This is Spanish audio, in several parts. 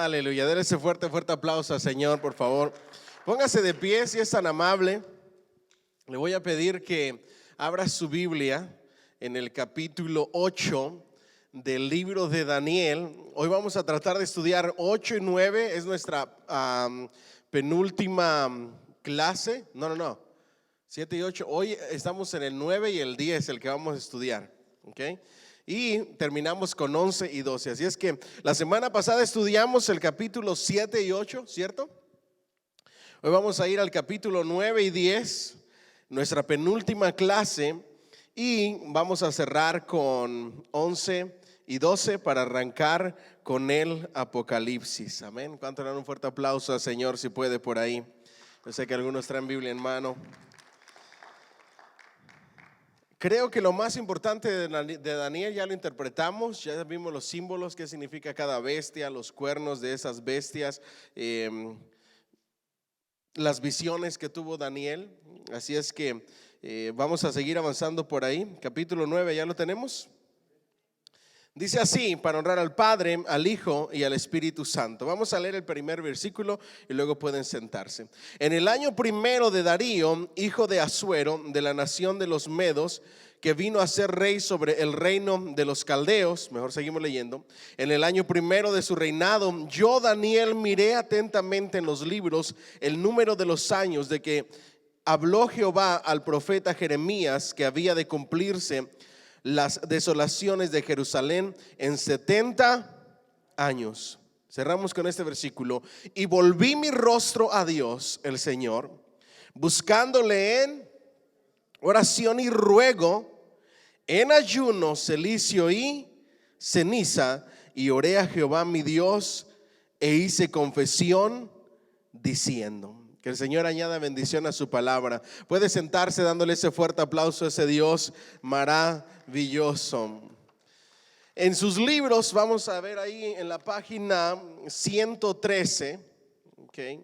Aleluya, denle ese fuerte aplauso al Señor, por favor. Póngase de pie si es tan amable. Le voy a pedir que abra su Biblia en el capítulo 8 del libro de Daniel. Hoy vamos a tratar de estudiar 8 y 9, es nuestra penúltima clase. No, 7 y 8. Hoy estamos en el 9 y el 10, el que vamos a estudiar, ¿ok? Y terminamos con 11 y 12. Así es que la semana pasada estudiamos el capítulo 7 y 8, ¿cierto? Hoy vamos a ir al capítulo 9 y 10, nuestra penúltima clase, y vamos a cerrar con 11 y 12 para arrancar con el Apocalipsis. Amén. ¿Cuánto le dan un fuerte aplauso al Señor si puede por ahí? Yo sé que algunos traen Biblia en mano. Creo que lo más importante de Daniel ya lo interpretamos, ya vimos los símbolos, qué significa cada bestia, los cuernos de esas bestias, las visiones que tuvo Daniel. Así es que vamos a seguir avanzando por ahí. Capítulo 9, ¿ya lo tenemos? Dice así: para honrar al Padre, al Hijo y al Espíritu Santo. Vamos a leer el primer versículo y luego pueden sentarse. En el año primero de Darío, hijo de Asuero, de la nación de los Medos, que vino a ser rey sobre el reino de los caldeos. Mejor seguimos leyendo. En el año primero de su reinado, yo, Daniel, miré atentamente en los libros el número de los años de que habló Jehová al profeta Jeremías, que había de cumplirse las desolaciones de Jerusalén en 70 años. Cerramos con este versículo. Y volví mi rostro a Dios el Señor, buscándole en oración y ruego, en ayuno, cilicio y ceniza, y oré a Jehová mi Dios e hice confesión diciendo. Que el Señor añada bendición a su palabra. Puede sentarse dándole ese fuerte aplauso a ese Dios maravilloso. En sus libros vamos a ver ahí en la página 113. Okay.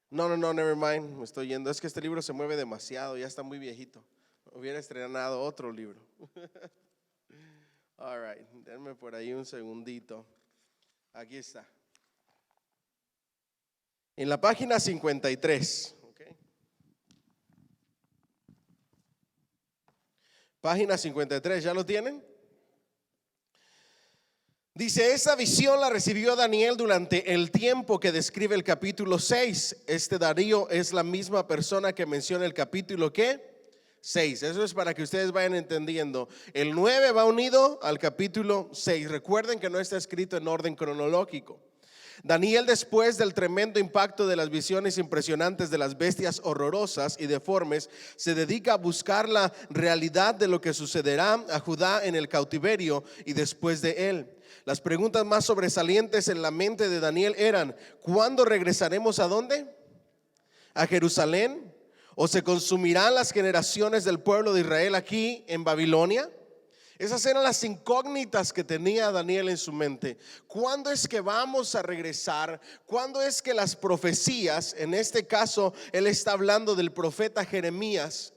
No, never mind, me estoy yendo. Es que este libro se mueve demasiado, ya está muy viejito. Hubiera estrenado otro libro. All right, denme por ahí un segundito. Aquí está. En la página 53, okay. Página 53, ¿ya lo tienen? Dice: esa visión la recibió Daniel durante el tiempo que describe el capítulo 6. Este Darío es la misma persona que menciona el capítulo ¿qué? 6. Eso es para que ustedes vayan entendiendo. El 9 va unido al capítulo 6. Recuerden que no está escrito en orden cronológico. Daniel, después del tremendo impacto de las visiones impresionantes de las bestias horrorosas y deformes, se dedica a buscar la realidad de lo que sucederá a Judá en el cautiverio y después de él. Las preguntas más sobresalientes en la mente de Daniel eran: ¿cuándo regresaremos a dónde? ¿A Jerusalén? ¿O se consumirán las generaciones del pueblo de Israel aquí en Babilonia? Esas eran las incógnitas que tenía Daniel en su mente. ¿Cuándo es que vamos a regresar? ¿Cuándo es que las profecías, en este caso él está hablando del profeta Jeremías,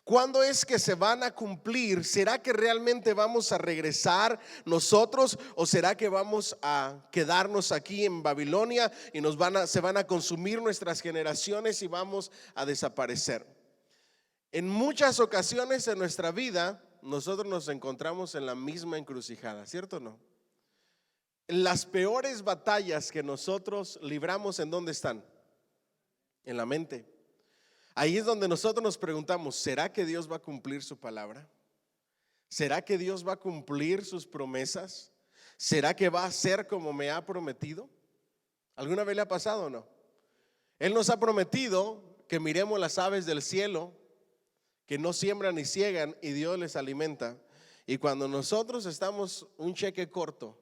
cuándo es que se van a cumplir? ¿Será que realmente vamos a regresar nosotros o será que vamos a quedarnos aquí en Babilonia y se van a consumir nuestras generaciones y vamos a desaparecer? En muchas ocasiones en nuestra vida nosotros nos encontramos en la misma encrucijada, ¿cierto o no? Las peores batallas que nosotros libramos, ¿en dónde están? En la mente. Ahí es donde nosotros nos preguntamos: ¿será que Dios va a cumplir su palabra? ¿Será que Dios va a cumplir sus promesas? ¿Será que va a ser como me ha prometido? ¿Alguna vez le ha pasado o no? Él nos ha prometido que miremos las aves del cielo, que no siembran ni ciegan y Dios les alimenta. Y cuando nosotros estamos un cheque corto,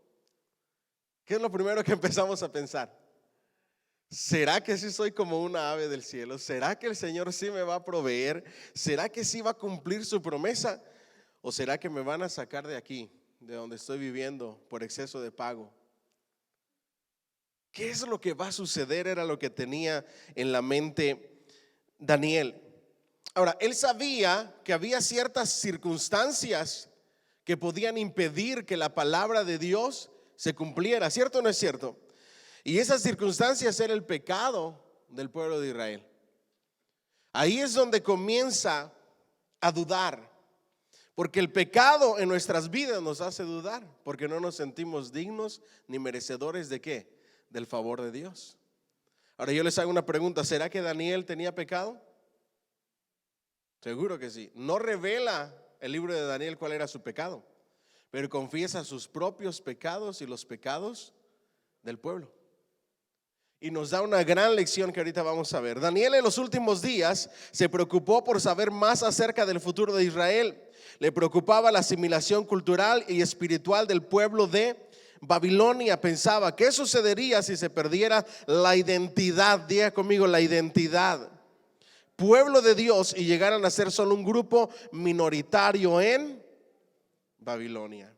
¿qué es lo primero que empezamos a pensar? ¿Será que sí soy como una ave del cielo? ¿Será que el Señor sí me va a proveer? ¿Será que sí va a cumplir su promesa? ¿O será que me van a sacar de aquí, de donde estoy viviendo, por exceso de pago? ¿Qué es lo que va a suceder? Era lo que tenía en la mente Daniel. Ahora, él sabía que había ciertas circunstancias que podían impedir que la palabra de Dios se cumpliera, ¿cierto o no es cierto? Y esas circunstancias era el pecado del pueblo de Israel. Ahí es donde comienza a dudar, porque el pecado en nuestras vidas nos hace dudar, porque no nos sentimos dignos ni merecedores de ¿qué? Del favor de Dios. Ahora yo les hago una pregunta, ¿será que Daniel tenía pecado? Seguro que sí. No revela el libro de Daniel cuál era su pecado, pero confiesa sus propios pecados y los pecados del pueblo. Y nos da una gran lección que ahorita vamos a ver. Daniel en los últimos días se preocupó por saber más acerca del futuro de Israel. Le preocupaba la asimilación cultural y espiritual del pueblo de Babilonia. Pensaba, ¿qué sucedería si se perdiera la identidad? Diga conmigo, la identidad. Pueblo de Dios y llegaran a ser solo un grupo minoritario en Babilonia.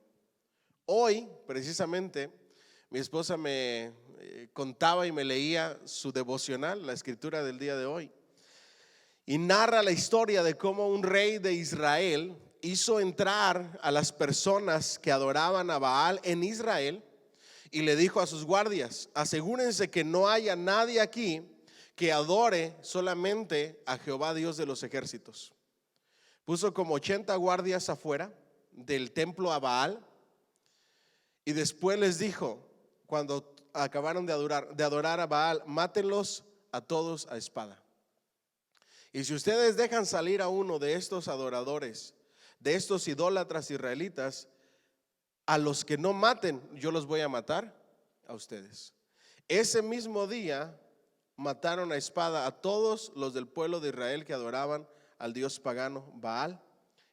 Hoy, precisamente, mi esposa me contaba y me leía su devocional, la escritura del día de hoy, y narra la historia de cómo un rey de Israel hizo entrar a las personas que adoraban a Baal en Israel y le dijo a sus guardias: asegúrense que no haya nadie aquí que adore solamente a Jehová Dios de los ejércitos. Puso como 80 guardias afuera del templo a Baal y después les dijo, cuando acabaron de adorar a Baal, mátenlos a todos a espada. Y si ustedes dejan salir a uno de estos adoradores, de estos idólatras israelitas, a los que no maten, yo los voy a matar a ustedes. Ese mismo día mataron a espada a todos los del pueblo de Israel que adoraban al dios pagano Baal,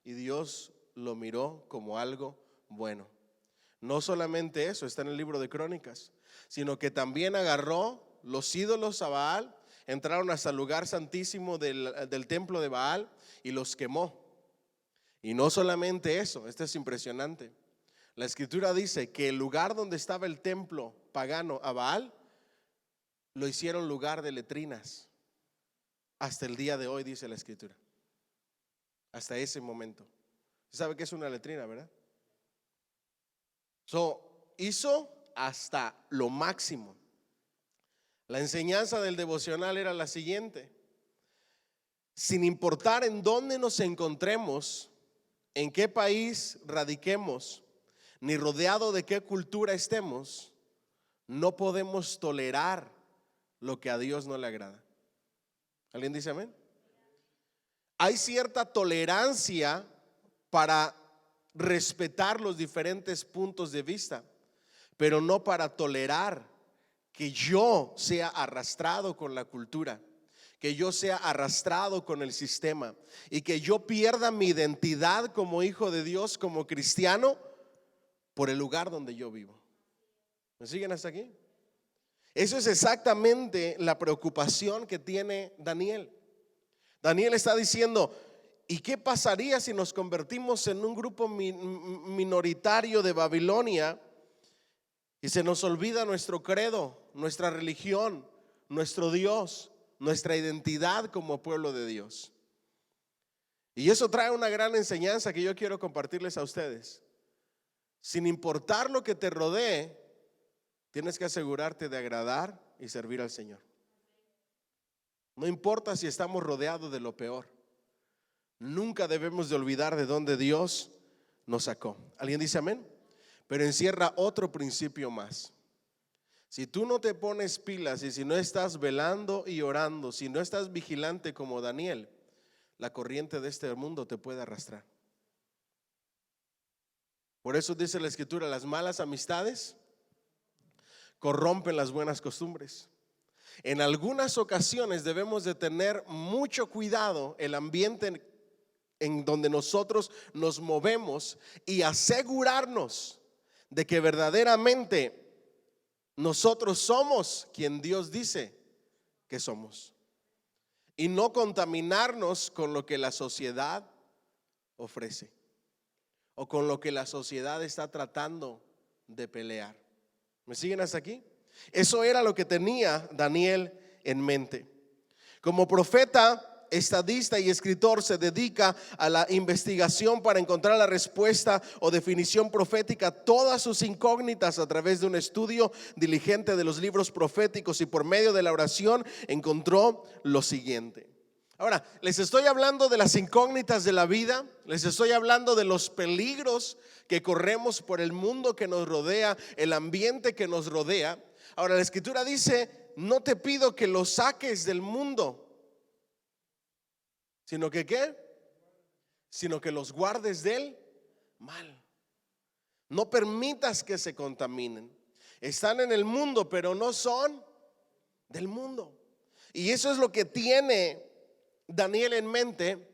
y Dios lo miró como algo bueno. No solamente eso, está en el libro de Crónicas, sino que también agarró los ídolos a Baal, entraron hasta el lugar santísimo del templo de Baal y los quemó. Y no solamente eso, esto es impresionante. La escritura dice que el lugar donde estaba el templo pagano a Baal lo hicieron lugar de letrinas. Hasta el día de hoy, dice la escritura. Hasta ese momento. ¿Sabe qué es una letrina, verdad? Hizo hasta lo máximo. La enseñanza del devocional era la siguiente: sin importar en dónde nos encontremos, en qué país radiquemos, ni rodeado de qué cultura estemos, no podemos tolerar lo que a Dios no le agrada. ¿Alguien dice amén? Hay cierta tolerancia para respetar los diferentes puntos de vista, pero no para tolerar que yo sea arrastrado con la cultura, que yo sea arrastrado con el sistema y que yo pierda mi identidad como hijo de Dios, como cristiano, por el lugar donde yo vivo. ¿Me siguen hasta aquí? Eso es exactamente la preocupación que tiene Daniel. Daniel está diciendo: ¿y qué pasaría si nos convertimos en un grupo minoritario de Babilonia y se nos olvida nuestro credo, nuestra religión, nuestro Dios, nuestra identidad como pueblo de Dios? Y eso trae una gran enseñanza que yo quiero compartirles a ustedes. Sin importar lo que te rodee, tienes que asegurarte de agradar y servir al Señor. No importa si estamos rodeados de lo peor. Nunca debemos de olvidar de dónde Dios nos sacó. ¿Alguien dice amén? Pero encierra otro principio más. Si tú no te pones pilas y si no estás velando y orando, si no estás vigilante como Daniel, la corriente de este mundo te puede arrastrar. Por eso dice la escritura: las malas amistades corrompen las buenas costumbres. En algunas ocasiones debemos de tener mucho cuidado el ambiente en donde nosotros nos movemos y asegurarnos de que verdaderamente nosotros somos quien Dios dice que somos, y no contaminarnos con lo que la sociedad ofrece o con lo que la sociedad está tratando de pelear. ¿Me siguen hasta aquí? Eso era lo que tenía Daniel en mente. Como profeta, estadista y escritor se dedica a la investigación para encontrar la respuesta o definición profética a todas sus incógnitas a través de un estudio diligente de los libros proféticos, y por medio de la oración encontró lo siguiente. Ahora, les estoy hablando de las incógnitas de la vida, les estoy hablando de los peligros que corremos por el mundo que nos rodea, el ambiente que nos rodea. Ahora, la escritura dice: no te pido que los saques del mundo, sino que ¿qué? Sino que los guardes del mal. No permitas que se contaminen. Están en el mundo, pero no son del mundo. Y eso es lo que tiene Daniel en mente.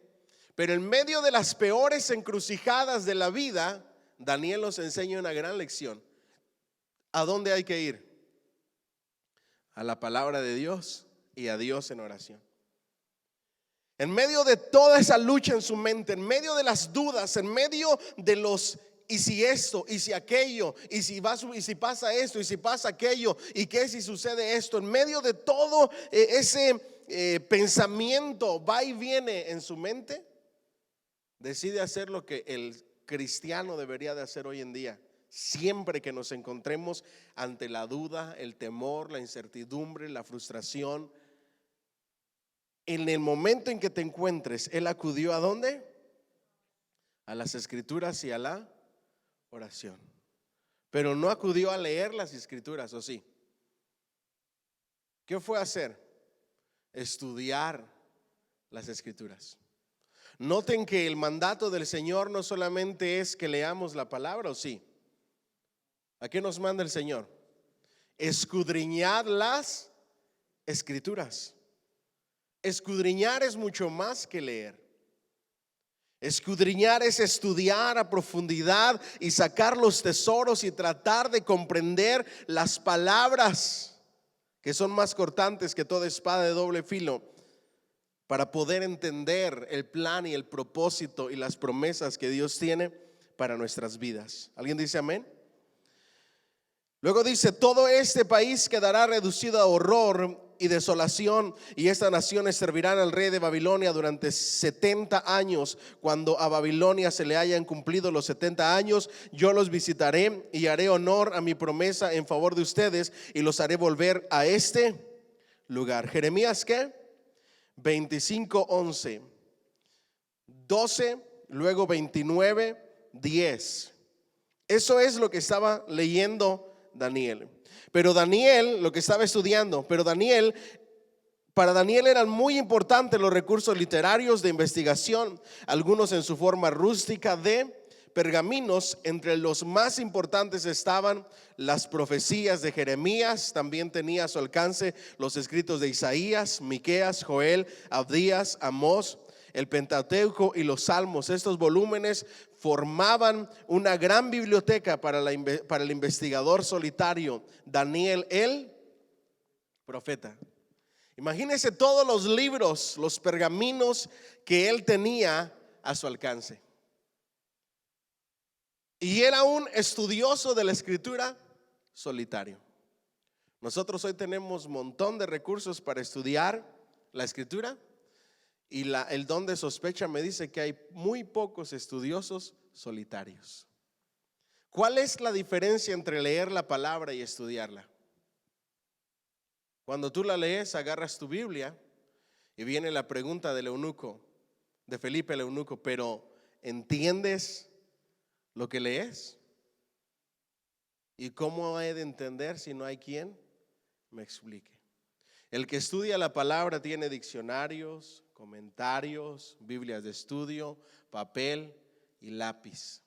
Pero en medio de las peores encrucijadas de la vida, Daniel nos enseña una gran lección. ¿A dónde hay que ir? A la palabra de Dios y a Dios en oración. En medio de toda esa lucha en su mente, en medio de las dudas, en medio de los y si esto, y si aquello, y si pasa esto, y si pasa aquello, y qué si sucede esto, en medio de todo ese pensamiento va y viene en su mente, decide hacer lo que el cristiano debería de hacer hoy en día. Siempre que nos encontremos ante la duda, el temor, la incertidumbre, la frustración, en el momento en que te encuentres, él acudió ¿a dónde? A las escrituras y a la oración. Pero no acudió a leer las escrituras, ¿o sí? ¿Qué fue a hacer? Estudiar las escrituras. Noten que el mandato del Señor no solamente es que leamos la palabra, ¿o sí? ¿A qué nos manda el Señor? Escudriñad las escrituras. Escudriñar es mucho más que leer. Escudriñar es estudiar a profundidad y sacar los tesoros y tratar de comprender las palabras que son más cortantes que toda espada de doble filo, para poder entender el plan y el propósito y las promesas que Dios tiene para nuestras vidas. ¿Alguien dice amén? Luego dice: todo este país quedará reducido a horror y desolación, y estas naciones servirán al rey de Babilonia durante 70 años. Cuando a Babilonia se le hayan cumplido los 70 años, yo los visitaré y haré honor a mi promesa en favor de ustedes, y los haré volver a este lugar. Jeremías ¿qué? 25:11, 12, luego 29, 10. Eso es lo que estaba leyendo Daniel. Pero Daniel, lo que estaba estudiando, para Daniel eran muy importantes los recursos literarios de investigación, algunos en su forma rústica de pergaminos. Entre los más importantes estaban las profecías de Jeremías. También tenía a su alcance los escritos de Isaías, Miqueas, Joel, Abdías, Amós, el Pentateuco y los Salmos. Estos volúmenes formaban una gran biblioteca para el investigador solitario Daniel el profeta. Imagínense todos los libros, los pergaminos que él tenía a su alcance. Y era un estudioso de la escritura solitario. Nosotros hoy tenemos un montón de recursos para estudiar la escritura, y el don de sospecha me dice que hay muy pocos estudiosos solitarios. ¿Cuál es la diferencia entre leer la palabra y estudiarla? Cuando tú la lees, agarras tu Biblia y viene la pregunta del eunuco, de Felipe el eunuco: ¿pero entiendes lo que lees? ¿Y cómo he de entender si no hay quien me explique? El que estudia la palabra tiene diccionarios, comentarios, Biblias de estudio, papel y lápiz.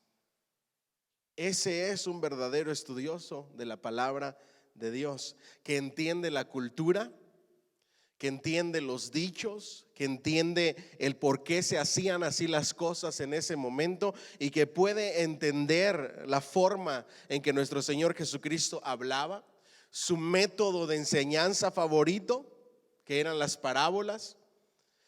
Ese es un verdadero estudioso de la palabra de Dios, que entiende la cultura, que entiende los dichos, que entiende el por qué se hacían así las cosas en ese momento, y que puede entender la forma en que nuestro Señor Jesucristo hablaba, su método de enseñanza favorito, que eran las parábolas.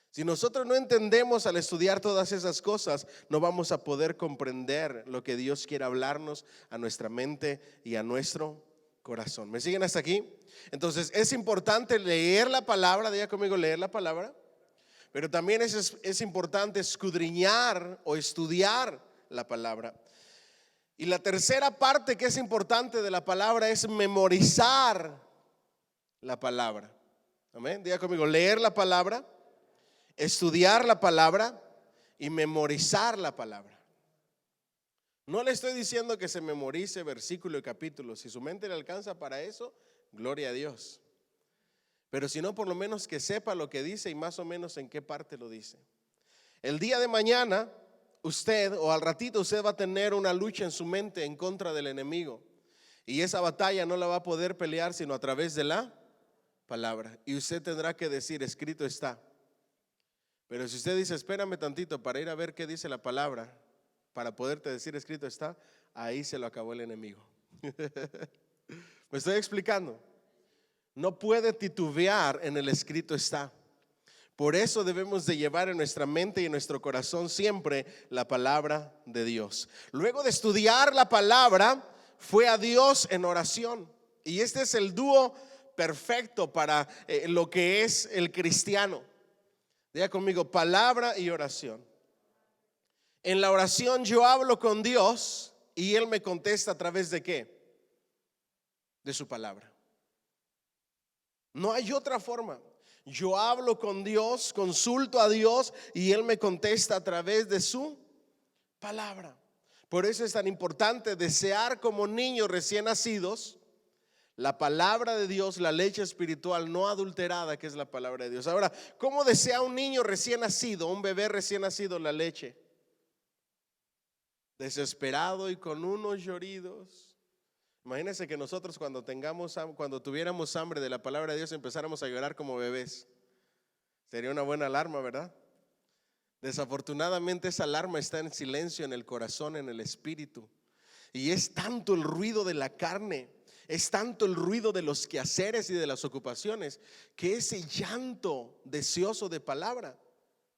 Si nosotros no entendemos al estudiar todas esas cosas, no vamos a poder comprender lo que Dios quiere hablarnos a nuestra mente y a nuestro corazón. ¿Me siguen hasta aquí? Entonces es importante leer la palabra. Diga conmigo: leer la palabra. Pero también es importante escudriñar o estudiar la palabra. Y la tercera parte que es importante de la palabra es memorizar la palabra. Amén. Diga conmigo, leer la palabra, estudiar la palabra y memorizar la palabra. No le estoy diciendo que se memorice versículo y capítulo. Si su mente le alcanza para eso, gloria a Dios. Pero si no, por lo menos que sepa lo que dice y más o menos en qué parte lo dice. El día de mañana, usted o al ratito usted va a tener una lucha en su mente en contra del enemigo. Y esa batalla no la va a poder pelear sino a través de la palabra. Y usted tendrá que decir, escrito está. Pero si usted dice, espérame tantito para ir a ver qué dice la palabra, para poderte decir escrito está, ahí se lo acabó el enemigo. ¿Me estoy explicando? No puede titubear en el escrito está. Por eso debemos de llevar en nuestra mente y en nuestro corazón siempre la palabra de Dios. Luego de estudiar la palabra, fue a Dios en oración. Y este es el dúo perfecto para lo que es el cristiano. Diga conmigo, palabra y oración. En la oración yo hablo con Dios y Él me contesta a través de ¿qué? De su palabra. No hay otra forma. Yo hablo con Dios, consulto a Dios y Él me contesta a través de su palabra. Por eso es tan importante desear como niños recién nacidos la palabra de Dios, la leche espiritual no adulterada que es la palabra de Dios. Ahora, ¿cómo desea un niño recién nacido, un bebé recién nacido la leche? Desesperado y con unos lloridos. Imagínense que nosotros cuando tuviéramos hambre de la palabra de Dios empezáramos a llorar como bebés. Sería una buena alarma, ¿verdad? Desafortunadamente esa alarma está en silencio en el corazón, en el espíritu. Y es tanto el ruido de la carne, es tanto el ruido de los quehaceres y de las ocupaciones, que ese llanto deseoso de palabra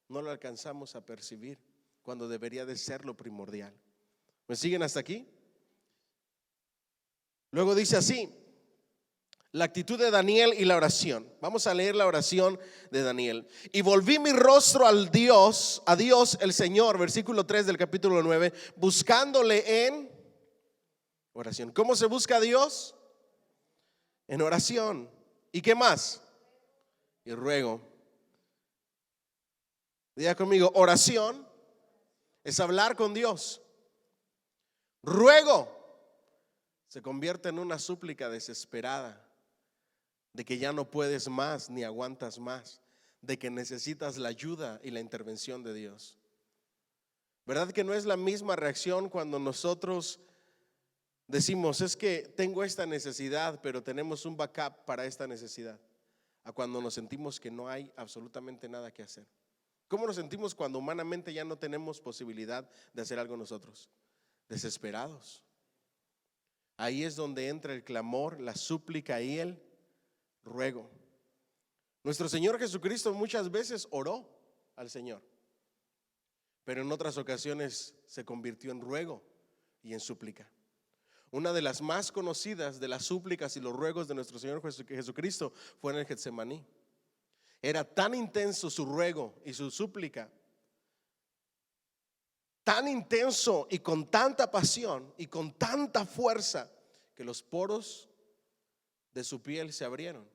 no lo alcanzamos a percibir cuando debería de ser lo primordial. ¿Me siguen hasta aquí? Luego dice así, la actitud de Daniel y la oración. Vamos a leer la oración de Daniel. Y volví mi rostro a Dios el Señor, versículo 3 del capítulo 9, buscándole en oración. ¿Cómo se busca a Dios? En oración. ¿Y qué más? Y ruego. Diga conmigo, oración es hablar con Dios. Ruego se convierte en una súplica desesperada de que ya no puedes más ni aguantas más, de que necesitas la ayuda y la intervención de Dios. ¿Verdad que no es la misma reacción cuando nosotros decimos, es que tengo esta necesidad, pero tenemos un backup para esta necesidad, a cuando nos sentimos que no hay absolutamente nada que hacer? ¿Cómo nos sentimos cuando humanamente ya no tenemos posibilidad de hacer algo nosotros? Desesperados. Ahí es donde entra el clamor, la súplica y el ruego. Nuestro Señor Jesucristo muchas veces oró al Señor, pero en otras ocasiones se convirtió en ruego y en súplica. Una de las más conocidas de las súplicas y los ruegos de nuestro Señor Jesucristo fue en el Getsemaní. Era tan intenso su ruego y su súplica, tan intenso y con tanta pasión y con tanta fuerza, que los poros de su piel se abrieron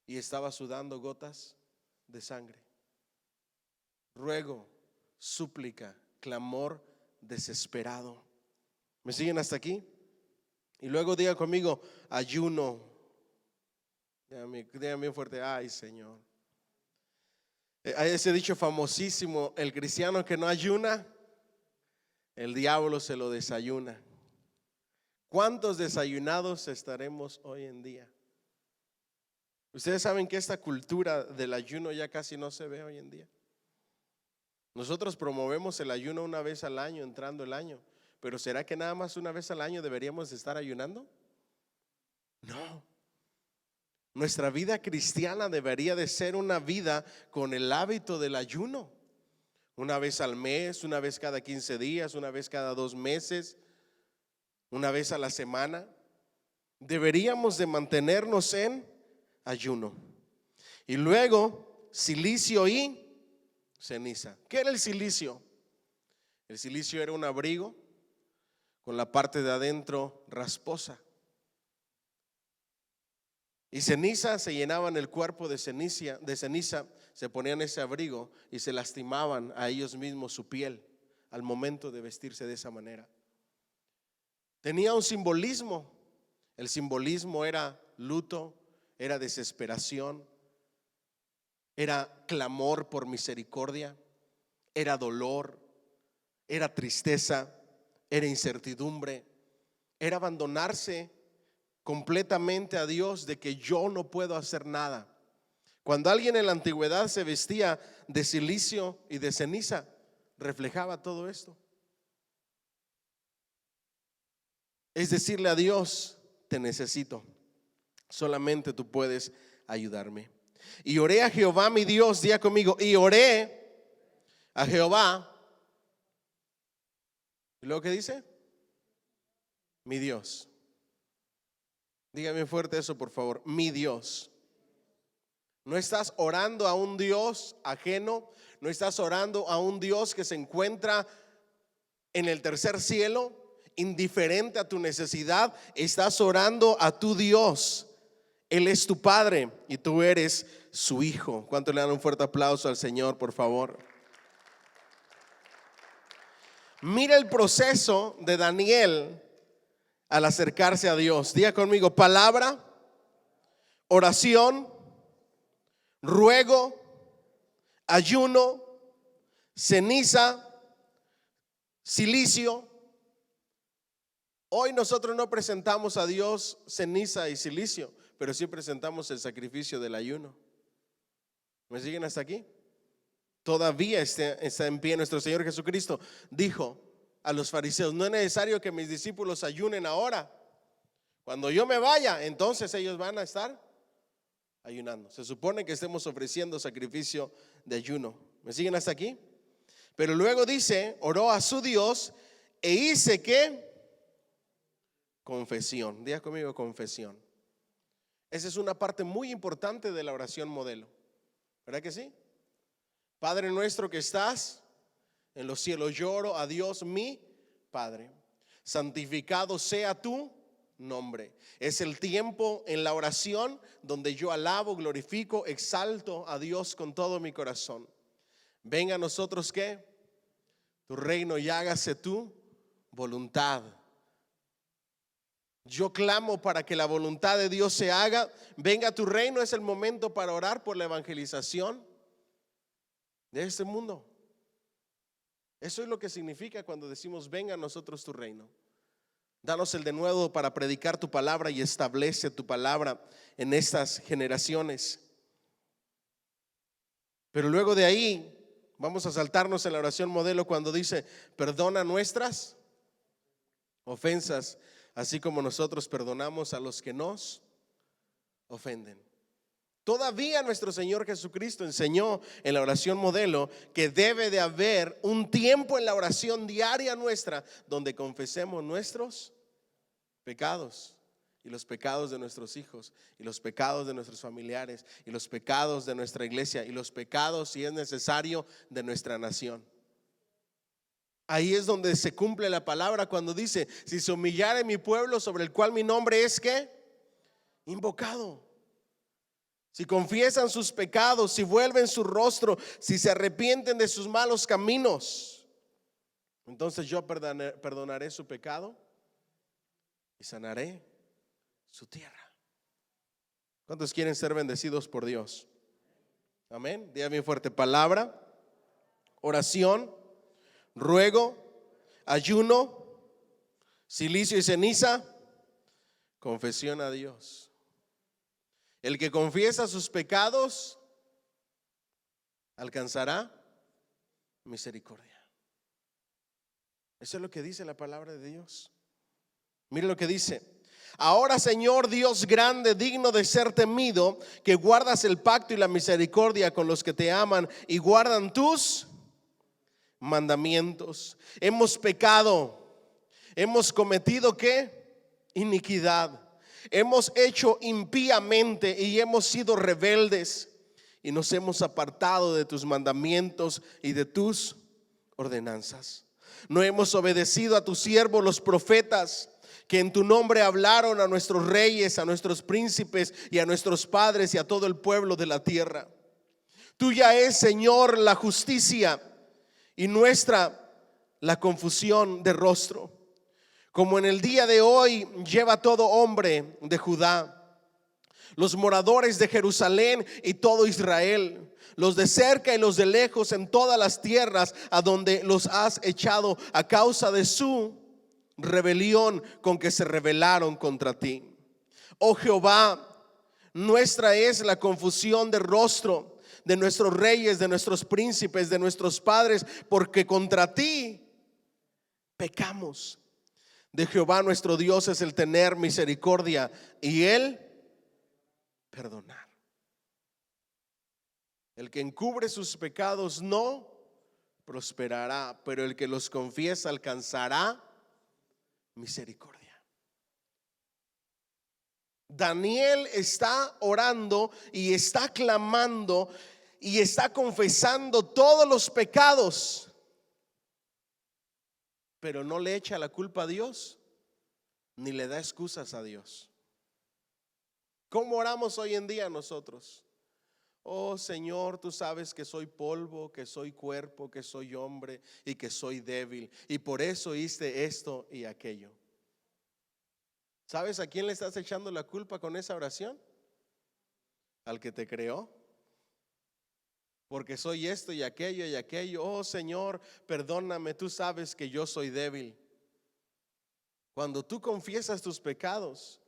y estaba sudando gotas de sangre. Ruego, súplica, clamor desesperado. ¿Me siguen hasta aquí? Y luego diga conmigo, ayuno. Dígame bien fuerte, ay Señor. Hay ese dicho famosísimo, el cristiano que no ayuna, el diablo se lo desayuna. ¿Cuántos desayunados estaremos hoy en día? Ustedes saben que esta cultura del ayuno ya casi no se ve hoy en día. Nosotros promovemos el ayuno una vez al año, entrando el año. Pero ¿será que nada más una vez al año deberíamos estar ayunando? No. Nuestra vida cristiana debería de ser una vida con el hábito del ayuno. Una vez al mes, una vez cada 15 días, una vez cada 2 meses, una vez a la semana. Deberíamos de mantenernos en ayuno. Y luego, silicio y ceniza. ¿Qué era el cilicio? El cilicio era un abrigo con la parte de adentro rasposa. Y ceniza, se llenaban el cuerpo de ceniza, se ponían ese abrigo y se lastimaban a ellos mismos su piel al momento de vestirse de esa manera. Tenía un simbolismo. El simbolismo era luto, era desesperación, era clamor por misericordia, era dolor, era tristeza, era incertidumbre, era abandonarse completamente a Dios, de que yo no puedo hacer nada. Cuando alguien en la antigüedad se vestía de cilicio y de ceniza, reflejaba todo esto. Es decirle a Dios: te necesito, solamente tú puedes ayudarme. Y oré a Jehová mi Dios, diga conmigo, y oré a Jehová. ¿Y luego qué dice? Mi Dios. Dígame fuerte eso, por favor. Mi Dios. No estás orando a un Dios ajeno. No estás orando a un Dios que se encuentra en el tercer cielo, indiferente a tu necesidad. Estás orando a tu Dios. Él es tu Padre y tú eres su hijo. ¿Cuánto le dan un fuerte aplauso al Señor, por favor? Mira el proceso de Daniel al acercarse a Dios. Diga conmigo: palabra, oración, ruego, ayuno, ceniza, cilicio. Hoy nosotros no presentamos a Dios ceniza y cilicio, pero sí presentamos el sacrificio del ayuno. ¿Me siguen hasta aquí? Todavía está en pie. Nuestro Señor Jesucristo dijo a los fariseos: no es necesario que mis discípulos ayunen ahora. Cuando yo me vaya, entonces ellos van a estar ayunando. Se supone que estemos ofreciendo sacrificio de ayuno. ¿Me siguen hasta aquí? Pero luego dice, oró a su Dios e hice que confesión. Diga conmigo: confesión. Esa es una parte muy importante de la oración modelo, ¿verdad que sí? Padre nuestro que estás en los cielos, yo oro a Dios mi Padre, santificado sea tu nombre. Es el tiempo en la oración donde yo alabo, glorifico, exalto a Dios con todo mi corazón. Venga a nosotros que tu reino y hágase tu voluntad. Yo clamo para que la voluntad de Dios se haga. Venga a tu reino. Es el momento para orar por la evangelización de este mundo. Eso es lo que significa cuando decimos: venga a nosotros tu reino. Danos el denuedo para predicar tu palabra y establece tu palabra en estas generaciones. Pero luego de ahí vamos a saltarnos en la oración modelo cuando dice: perdona nuestras ofensas, así como nosotros perdonamos a los que nos ofenden. Todavía nuestro Señor Jesucristo enseñó en la oración modelo que debe de haber un tiempo en la oración diaria nuestra donde confesemos nuestros pecados y los pecados de nuestros hijos y los pecados de nuestros familiares y los pecados de nuestra iglesia y los pecados, si es necesario, de nuestra nación. Ahí es donde se cumple la palabra cuando dice: si se humillare mi pueblo sobre el cual mi nombre es ¿qué? Invocado. Si confiesan sus pecados, si vuelven su rostro, si se arrepienten de sus malos caminos, entonces yo perdonaré su pecado y sanaré su tierra. ¿Cuántos quieren ser bendecidos por Dios? Amén. Diga bien fuerte: palabra, oración, ruego, ayuno, cilicio y ceniza, confesión a Dios. El que confiesa sus pecados alcanzará misericordia. Eso es lo que dice la palabra de Dios. Mire lo que dice: ahora, Señor Dios grande, digno de ser temido, que guardas el pacto y la misericordia con los que te aman y guardan tus mandamientos. Hemos pecado, hemos cometido ¿qué? Iniquidad. Hemos hecho impíamente y hemos sido rebeldes y nos hemos apartado de tus mandamientos y de tus ordenanzas. No hemos obedecido a tus siervos los profetas, que en tu nombre hablaron a nuestros reyes, a nuestros príncipes y a nuestros padres y a todo el pueblo de la tierra. Tuya es, Señor, la justicia y nuestra la confusión de rostro. Como en el día de hoy lleva todo hombre de Judá, los moradores de Jerusalén y todo Israel, los de cerca y los de lejos, en todas las tierras a donde los has echado a causa de su rebelión con que se rebelaron contra ti. Oh Jehová, nuestra es la confusión de rostro de nuestros reyes, de nuestros príncipes, de nuestros padres, porque contra ti pecamos. De Jehová nuestro Dios es el tener misericordia y el perdonar. El que encubre sus pecados no prosperará, pero el que los confiesa alcanzará misericordia. Daniel está orando y está clamando y está confesando todos los pecados, pero no le echa la culpa a Dios ni le da excusas a Dios. ¿Cómo oramos hoy en día nosotros? Oh Señor, tú sabes que soy polvo, que soy cuerpo, que soy hombre y que soy débil, y por eso hice esto y aquello. ¿Sabes a quién le estás echando la culpa con esa oración? Al que te creó. Porque soy esto y aquello y aquello. Oh Señor, perdóname, tú sabes que yo soy débil. Cuando tú confiesas tus pecados,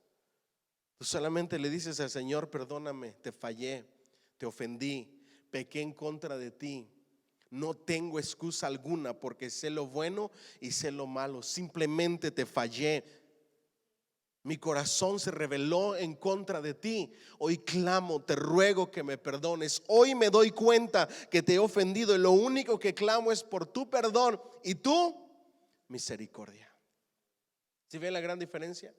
tú solamente le dices al Señor: perdóname, te fallé, te ofendí, pequé en contra de ti. No tengo excusa alguna porque sé lo bueno y sé lo malo. Simplemente te fallé. Mi corazón se rebeló en contra de ti. Hoy clamo, te ruego que me perdones. Hoy me doy cuenta que te he ofendido y lo único que clamo es por tu perdón y tu misericordia. ¿Sí ven la gran diferencia?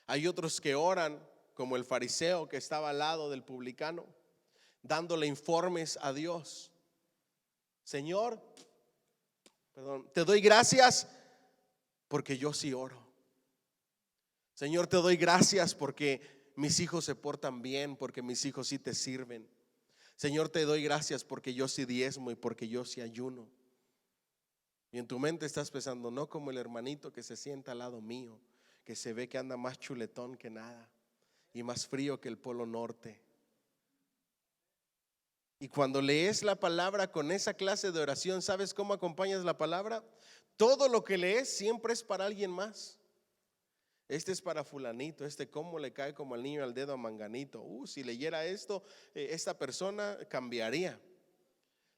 Hay otros que oran como el fariseo que estaba al lado del publicano, dándole informes a Dios. Señor, perdón, te doy gracias porque yo sí oro. Señor, te doy gracias porque mis hijos se portan bien, porque mis hijos sí te sirven. Señor, te doy gracias porque yo sí diezmo y porque yo sí ayuno. Y en tu mente estás pensando: no como el hermanito que se sienta al lado mío, que se ve que anda más chuletón que nada y más frío que el polo norte. Y cuando lees la palabra con esa clase de oración, ¿sabes cómo acompañas la palabra? Todo lo que lees siempre es para alguien más. Este es para fulanito, este cómo le cae como al niño al dedo a manganito. Si leyera esto, esta persona cambiaría.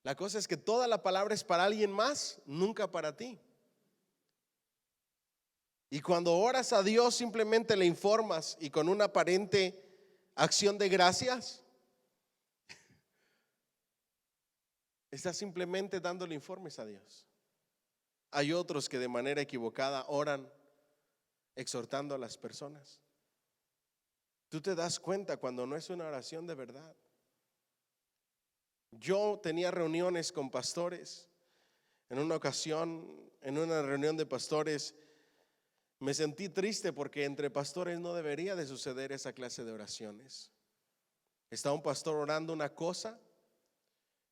La cosa es que toda la palabra es para alguien más, nunca para ti. Y cuando oras a Dios, simplemente le informas y con una aparente acción de gracias, estás simplemente dándole informes a Dios. Hay otros que de manera equivocada oran exhortando a las personas. Tú te das cuenta cuando no es una oración de verdad. Yo tenía reuniones con pastores. En una ocasión, en una reunión de pastores, me sentí triste porque entre pastores no debería de suceder esa clase de oraciones. Está un pastor orando una cosa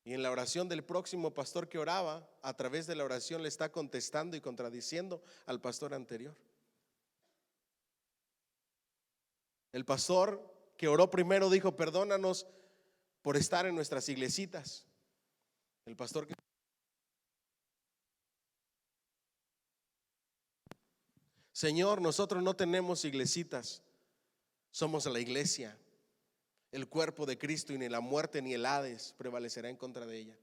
y en la oración del próximo pastor que oraba, a través de la oración le está contestando y contradiciendo al pastor anterior. El pastor que oró primero dijo: perdónanos por estar en nuestras iglesitas. El pastor que Señor, nosotros no tenemos iglesitas, somos la iglesia, el cuerpo de Cristo, y ni la muerte ni el Hades prevalecerá en contra de ella.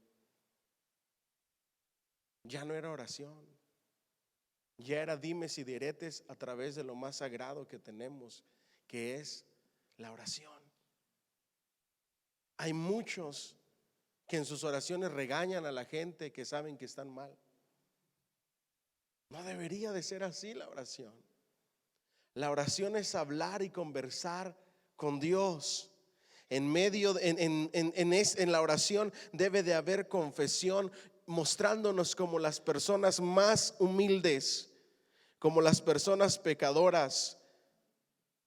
Ya no era oración, ya era dimes y diretes a través de lo más sagrado que tenemos, que es la oración. Hay muchos que en sus oraciones regañan a la gente que saben que están mal. No debería de ser así la oración. La oración es hablar y conversar con Dios. En medio, en la oración debe de haber confesión, mostrándonos como las personas más humildes, como las personas pecadoras,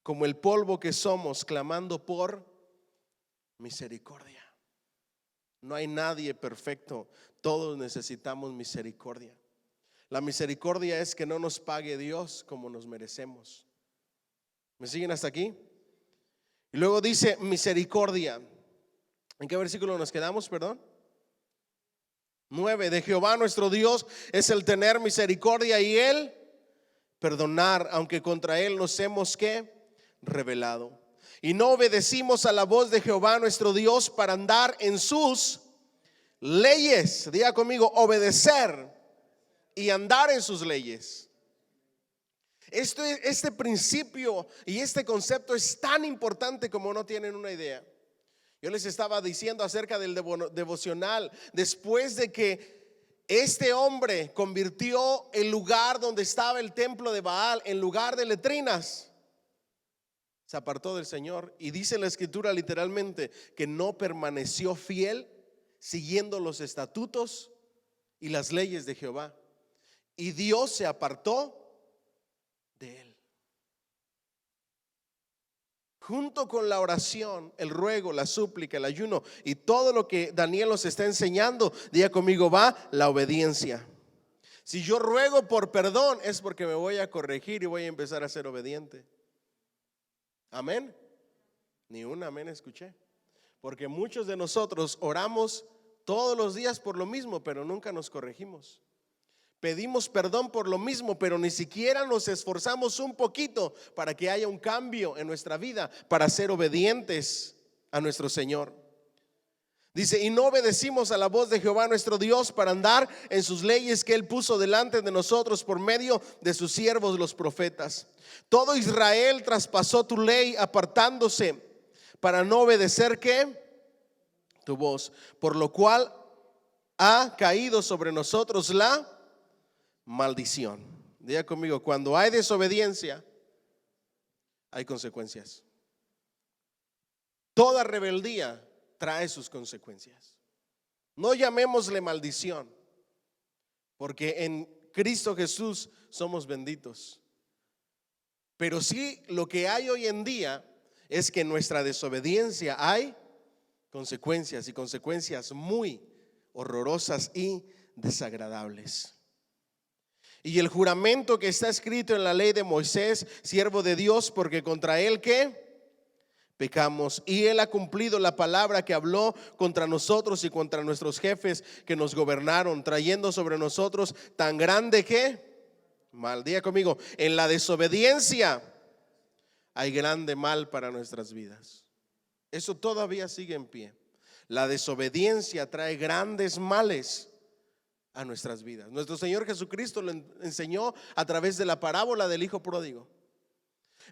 como el polvo que somos, clamando por misericordia. No hay nadie perfecto, todos necesitamos misericordia. La misericordia es que no nos pague Dios como nos merecemos. ¿Me siguen hasta aquí? Y luego dice misericordia. ¿En qué versículo nos quedamos, perdón? 9. De Jehová nuestro Dios es el tener misericordia y el perdonar, aunque contra él nos hemos ¿qué? Rebelado. Y no obedecimos a la voz de Jehová nuestro Dios para andar en sus leyes. Diga conmigo, obedecer y andar en sus leyes. Este principio y este concepto es tan importante como no tienen una idea. Yo les estaba diciendo acerca del devocional. Después de que este hombre convirtió el lugar donde estaba el templo de Baal en lugar de letrinas, se apartó del Señor. Y dice la escritura literalmente que no permaneció fiel siguiendo los estatutos y las leyes de Jehová. Y Dios se apartó de él. Junto con la oración, el ruego, la súplica, el ayuno y todo lo que Daniel nos está enseñando, diga conmigo, va la obediencia. Si yo ruego por perdón es porque me voy a corregir y voy a empezar a ser obediente. Amén. Ni un amén escuché. Porque muchos de nosotros oramos todos los días por lo mismo, pero nunca nos corregimos. Pedimos perdón por lo mismo, pero ni siquiera nos esforzamos un poquito para que haya un cambio en nuestra vida, para ser obedientes a nuestro Señor. Dice, y no obedecimos a la voz de Jehová nuestro Dios para andar en sus leyes que él puso delante de nosotros por medio de sus siervos los profetas. Todo Israel traspasó tu ley apartándose para no obedecer ¿qué? Tu voz, por lo cual ha caído sobre nosotros la maldición. Diga conmigo, cuando hay desobediencia, hay consecuencias. Toda rebeldía trae sus consecuencias. No llamémosle maldición, porque en Cristo Jesús somos benditos. Pero sí, lo que hay hoy en día es que en nuestra desobediencia hay consecuencias, y consecuencias muy horrorosas y desagradables. Y el juramento que está escrito en la ley de Moisés, siervo de Dios, porque contra él ¿qué? Pecamos. Y él ha cumplido la palabra que habló contra nosotros y contra nuestros jefes que nos gobernaron, trayendo sobre nosotros tan grande ¿qué? Mal. Diga conmigo, en la desobediencia hay grande mal para nuestras vidas. Eso todavía sigue en pie. La desobediencia trae grandes males a nuestras vidas. Nuestro Señor Jesucristo lo enseñó a través de la parábola del hijo pródigo.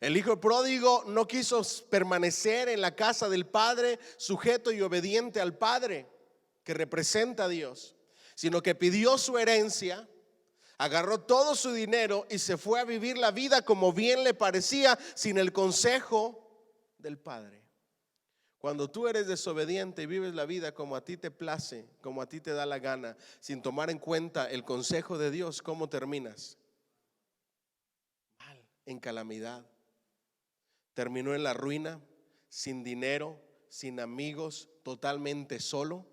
El hijo pródigo no quiso permanecer en la casa del padre, sujeto y obediente al padre que representa a Dios, sino que pidió su herencia, agarró todo su dinero y se fue a vivir la vida como bien le parecía, sin el consejo del padre. Cuando tú eres desobediente y vives la vida como a ti te place, como a ti te da la gana, sin tomar en cuenta el consejo de Dios, ¿cómo terminas? Mal, en calamidad. Terminó en la ruina, sin dinero, sin amigos, totalmente solo,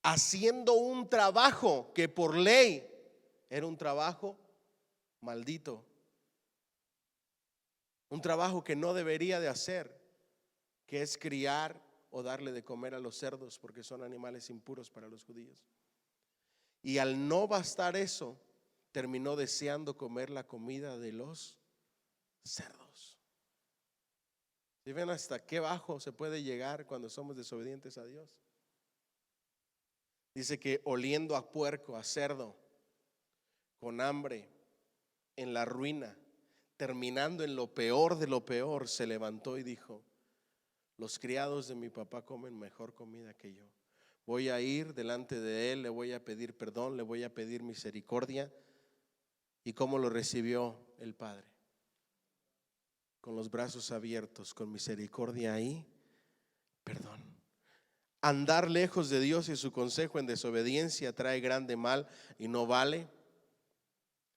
haciendo un trabajo que por ley era un trabajo maldito. Un trabajo que no debería de hacer, que es criar o darle de comer a los cerdos, porque son animales impuros para los judíos. Y al no bastar eso, terminó deseando comer la comida de los cerdos. ¿Sí ven hasta qué bajo se puede llegar cuando somos desobedientes a Dios? Dice que oliendo a puerco, a cerdo, con hambre, en la ruina, terminando en lo peor de lo peor, se levantó y dijo: los criados de mi papá comen mejor comida que yo. Voy a ir delante de él, le voy a pedir perdón, le voy a pedir misericordia. ¿Y cómo lo recibió el padre? con los brazos abiertos, con misericordia ahí, perdón. Andar lejos de Dios y su consejo en desobediencia trae grande mal y no vale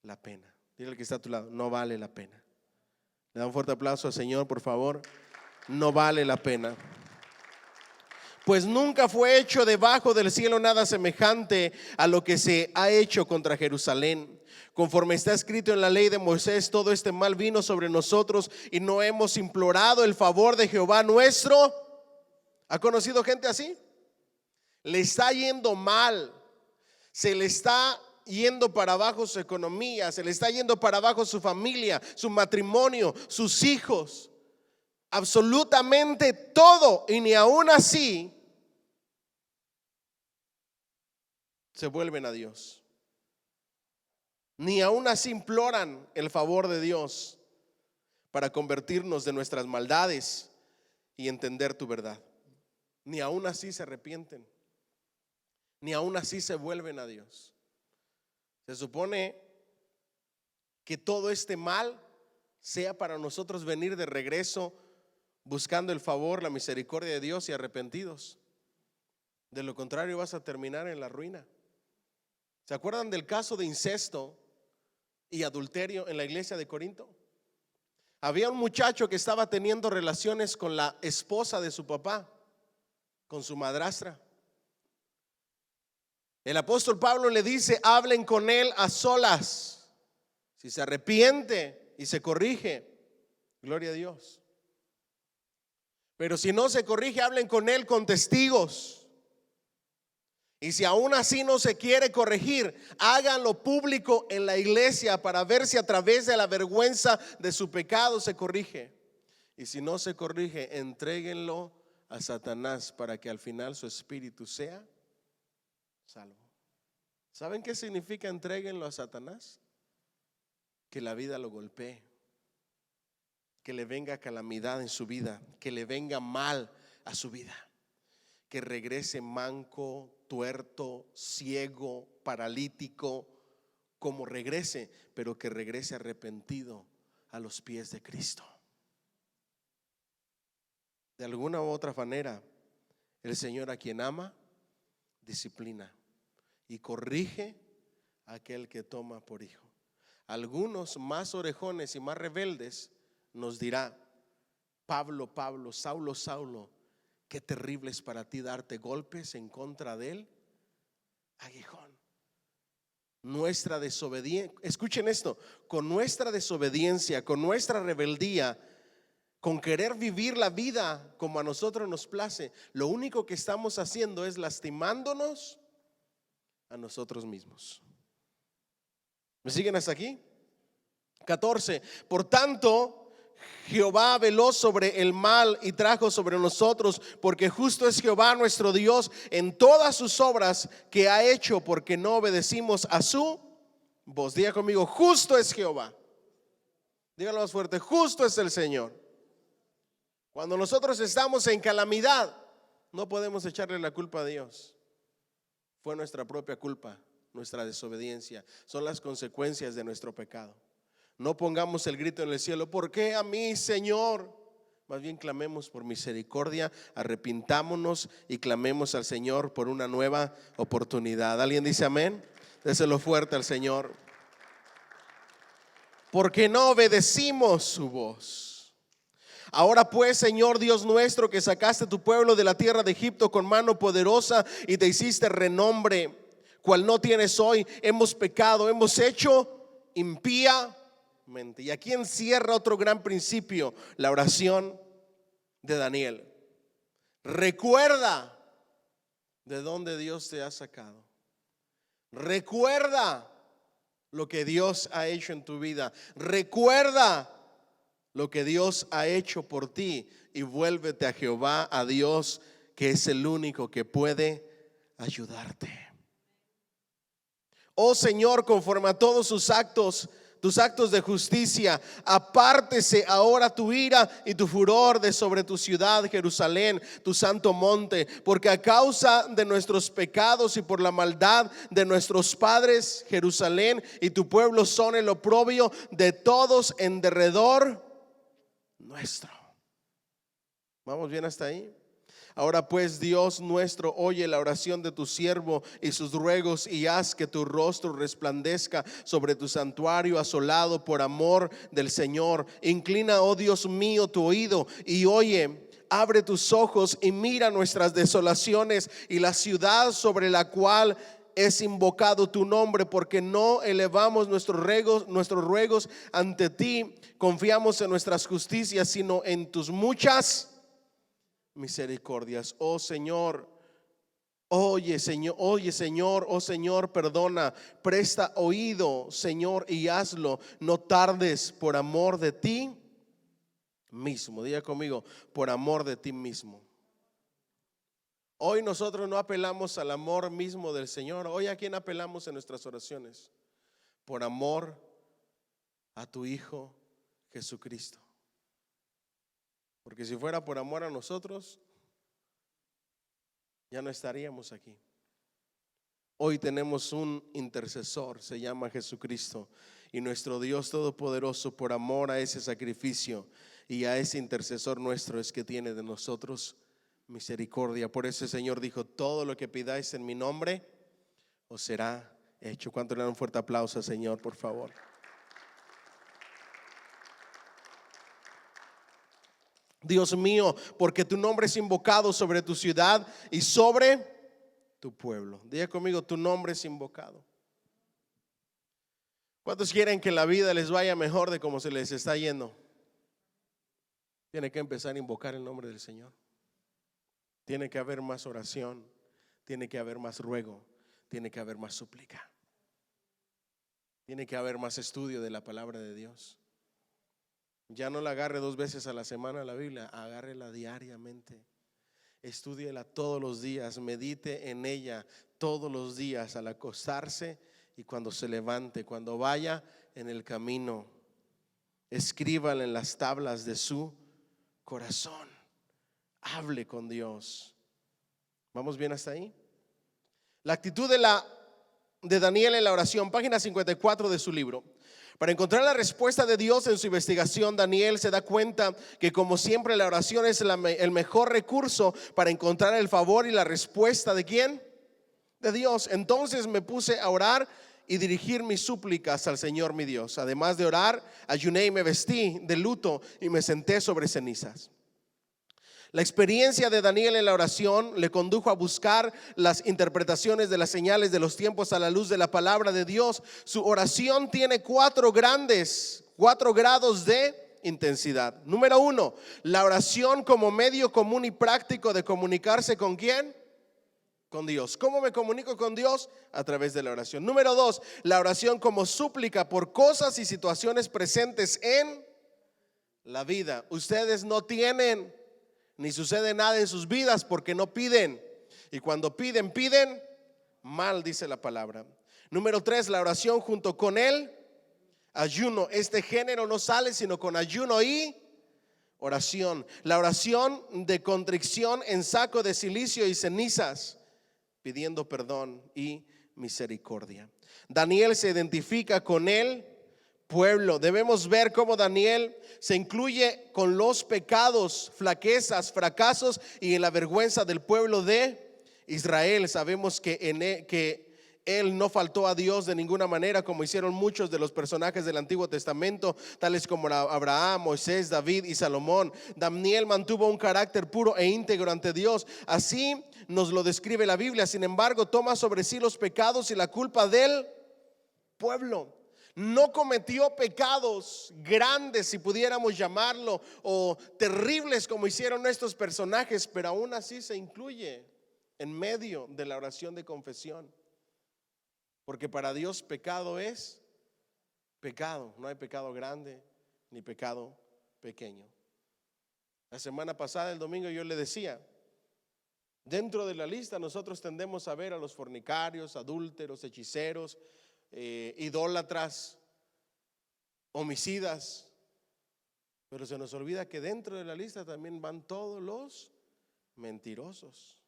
la pena. Dile al que está a tu lado, no vale la pena. Le da un fuerte aplauso al Señor, por favor. No vale la pena. Pues nunca fue hecho debajo del cielo nada semejante a lo que se ha hecho contra Jerusalén. Conforme está escrito en la ley de Moisés, todo este mal vino sobre nosotros y no hemos implorado el favor de Jehová nuestro. ¿Ha conocido gente así? Le está yendo mal, se le está yendo para abajo su economía, se le está yendo para abajo su familia, su matrimonio, sus hijos, absolutamente todo, y ni aún así se vuelven a Dios. Ni aún así imploran el favor de Dios para convertirnos de nuestras maldades y entender tu verdad. Ni aún así se arrepienten. Ni aún así se vuelven a Dios. Se supone que todo este mal sea para nosotros venir de regreso buscando el favor, la misericordia de Dios y arrepentidos. De lo contrario vas a terminar en la ruina. ¿Se acuerdan del caso de incesto y adulterio en la iglesia de Corinto? Había un muchacho que estaba teniendo relaciones con la esposa de su papá, con su madrastra. El apóstol Pablo le dice: hablen con él a solas. Si se arrepiente y se corrige, gloria a Dios. Pero si no se corrige, hablen con él con testigos. Y si aún así no se quiere corregir, háganlo público en la iglesia para ver si a través de la vergüenza de su pecado se corrige. Y si no se corrige, entréguenlo a Satanás para que al final su espíritu sea salvo. ¿Saben qué significa entréguenlo a Satanás? Que la vida lo golpee, que le venga calamidad en su vida, que le venga mal a su vida, que regrese manco, tuerto, ciego, paralítico, como regrese, pero que regrese arrepentido a los pies de Cristo. De alguna u otra manera, el Señor, a quien ama, disciplina y corrige a aquel que toma por hijo. Algunos más orejones y más rebeldes nos dirá: Pablo, Pablo, Saulo, Saulo, qué terrible es para ti darte golpes en contra del aguijón. Nuestra desobediencia, escuchen esto, con nuestra desobediencia, con nuestra rebeldía, con querer vivir la vida como a nosotros nos place, lo único que estamos haciendo es lastimándonos a nosotros mismos. ¿Me siguen hasta aquí? 14. Por tanto, Jehová veló sobre el mal y trajo sobre nosotros, porque justo es Jehová nuestro Dios en todas sus obras que ha hecho, porque no obedecimos a su voz. Diga conmigo: justo es Jehová. Dígalo más fuerte: justo es el Señor. Cuando nosotros estamos en calamidad, no podemos echarle la culpa a Dios. Fue nuestra propia culpa, nuestra desobediencia, son las consecuencias de nuestro pecado. No pongamos el grito en el cielo: ¿por qué a mí, Señor? Más bien clamemos por misericordia, arrepintámonos y clamemos al Señor por una nueva oportunidad. ¿Alguien dice amén? Déselo fuerte al Señor. Porque no obedecimos su voz. Ahora pues, Señor Dios nuestro, que sacaste tu pueblo de la tierra de Egipto con mano poderosa y te hiciste renombre, cual no tienes hoy, hemos pecado, hemos hecho impíamente. Y aquí encierra otro gran principio, la oración de Daniel. Recuerda de dónde Dios te ha sacado. Recuerda lo que Dios ha hecho en tu vida. Recuerda lo que Dios ha hecho por ti y vuélvete a Jehová, a Dios, que es el único que puede ayudarte. Oh Señor, conforme a todos sus actos, tus actos de justicia, apártese ahora tu ira y tu furor de sobre tu ciudad, Jerusalén, tu santo monte, porque a causa de nuestros pecados y por la maldad de nuestros padres, Jerusalén y tu pueblo son el oprobio de todos en derredor nuestro. ¿Vamos bien hasta ahí? Ahora pues, Dios nuestro, oye la oración de tu siervo y sus ruegos, y haz que tu rostro resplandezca sobre tu santuario asolado por amor del Señor. Inclina, oh Dios mío, tu oído y oye. Abre tus ojos y mira nuestras desolaciones y la ciudad sobre la cual es invocado tu nombre, porque no elevamos nuestros ruegos ante ti, confiamos en nuestras justicias, sino en tus muchas misericordias. Oh Señor, oye Señor, oh Señor, perdona, presta oído, Señor, y hazlo. No tardes, por amor de ti mismo. Diga conmigo, por amor de ti mismo. Hoy nosotros no apelamos al amor mismo del Señor. Hoy, ¿a quién apelamos en nuestras oraciones? Por amor a tu Hijo Jesucristo. Porque si fuera por amor a nosotros, ya no estaríamos aquí. Hoy tenemos un intercesor, se llama Jesucristo, y nuestro Dios Todopoderoso, por amor a ese sacrificio y a ese intercesor nuestro, es que tiene de nosotros misericordia. Por eso el Señor dijo: todo lo que pidáis en mi nombre os será hecho. ¿Cuánto le dan un fuerte aplauso al Señor, por favor? Dios mío, porque tu nombre es invocado sobre tu ciudad y sobre tu pueblo. Diga conmigo, tu nombre es invocado. ¿Cuántos quieren que la vida les vaya mejor de como se les está yendo? Tiene que empezar a invocar el nombre del Señor. Tiene que haber más oración, tiene que haber más ruego, tiene que haber más súplica, tiene que haber más estudio de la palabra de Dios. Ya no la agarre 2 veces a la semana la Biblia, agárrela diariamente. Estúdiela todos los días, medite en ella todos los días, al acostarse y cuando se levante, cuando vaya en el camino. Escríbala en las tablas de su corazón. Hable con Dios. ¿Vamos bien hasta ahí? La actitud de Daniel en la oración, página 54 de su libro. Para encontrar la respuesta de Dios en su investigación, Daniel se da cuenta que, como siempre, la oración es el mejor recurso para encontrar el favor y la respuesta ¿de quién? De Dios. Entonces me puse a orar y dirigir mis súplicas al Señor mi Dios. Además de orar, ayuné y me vestí de luto y me senté sobre cenizas. La experiencia de Daniel en la oración le condujo a buscar las interpretaciones de las señales de los tiempos a la luz de la palabra de Dios. Su oración tiene 4 grados de intensidad. Número 1, la oración como medio común y práctico de comunicarse ¿con quién? Con Dios. ¿Cómo me comunico con Dios? A través de la oración. Número 2, la oración como súplica por cosas y situaciones presentes en la vida. Ustedes no tienen ni sucede nada en sus vidas porque no piden. Y cuando piden mal, dice la palabra. Número 3, la oración junto con el ayuno. Este género no sale sino con ayuno y oración. La oración de contrición en saco de silicio y cenizas, pidiendo perdón y misericordia. Daniel se identifica con él pueblo. Debemos ver cómo Daniel se incluye con los pecados, flaquezas, fracasos y en la vergüenza del pueblo de Israel. Sabemos que él no faltó a Dios de ninguna manera, como hicieron muchos de los personajes del Antiguo Testamento, tales como Abraham, Moisés, David y Salomón. Daniel mantuvo un carácter puro e íntegro ante Dios. Así nos lo describe la Biblia. Sin embargo, toma sobre sí los pecados y la culpa del pueblo. No cometió pecados grandes, si pudiéramos llamarlo, o terribles como hicieron estos personajes, pero aún así se incluye en medio de la oración de confesión. Porque para Dios pecado es pecado. No hay pecado grande ni pecado pequeño. La semana pasada, el domingo, yo le decía, dentro de la lista nosotros tendemos a ver a los fornicarios, adúlteros, hechiceros, idólatras, homicidas, pero se nos olvida que dentro de la lista también van todos los mentirosos.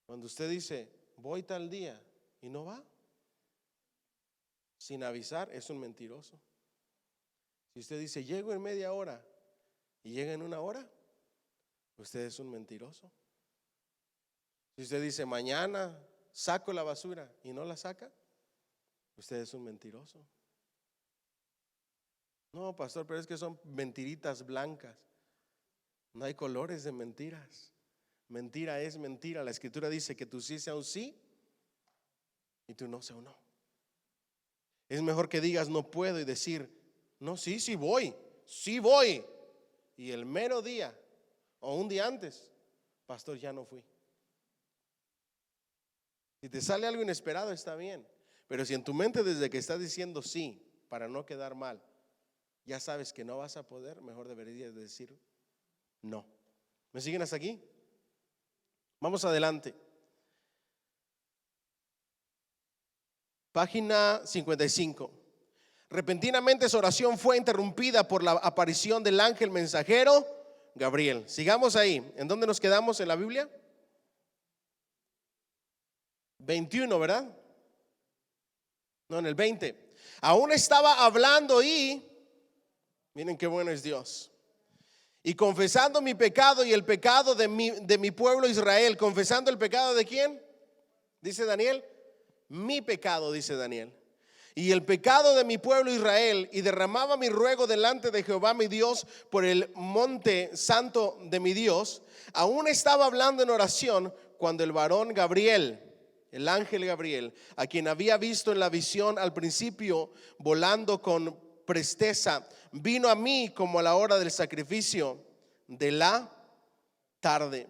Cuando usted dice voy tal día y no va sin avisar, es un mentiroso. Si usted dice, llego en media hora y llega en una hora, usted es un mentiroso. Si usted dice, mañana saco la basura y no la saca, usted es un mentiroso. No, pastor, pero es que son mentiritas blancas. No hay colores de mentiras. Mentira es mentira. La escritura dice que tu sí sea un sí y tu no sea un no. Es mejor que digas no puedo y decir, no, sí, sí voy, sí voy. Y el mero día o un día antes, pastor, ya no fui. Si te sale algo inesperado está bien, pero si en tu mente desde que estás diciendo sí para no quedar mal, ya sabes que no vas a poder, mejor deberías decir no. ¿Me siguen hasta aquí? Vamos adelante. Página 55. Repentinamente su oración fue interrumpida por la aparición del ángel mensajero Gabriel. Sigamos ahí. ¿En dónde nos quedamos en la Biblia? 21, ¿verdad? No, en el 20. Aún estaba hablando y miren qué bueno es Dios. Y confesando mi pecado y el pecado de mi pueblo Israel. ¿Confesando el pecado de quién? Dice Daniel. Mi pecado, dice Daniel. Y el pecado de mi pueblo Israel, y derramaba mi ruego delante de Jehová mi Dios por el monte santo de mi Dios. Aún estaba hablando en oración cuando el varón Gabriel, el ángel Gabriel, a quien había visto en la visión al principio volando con presteza, vino a mí como a la hora del sacrificio de la tarde.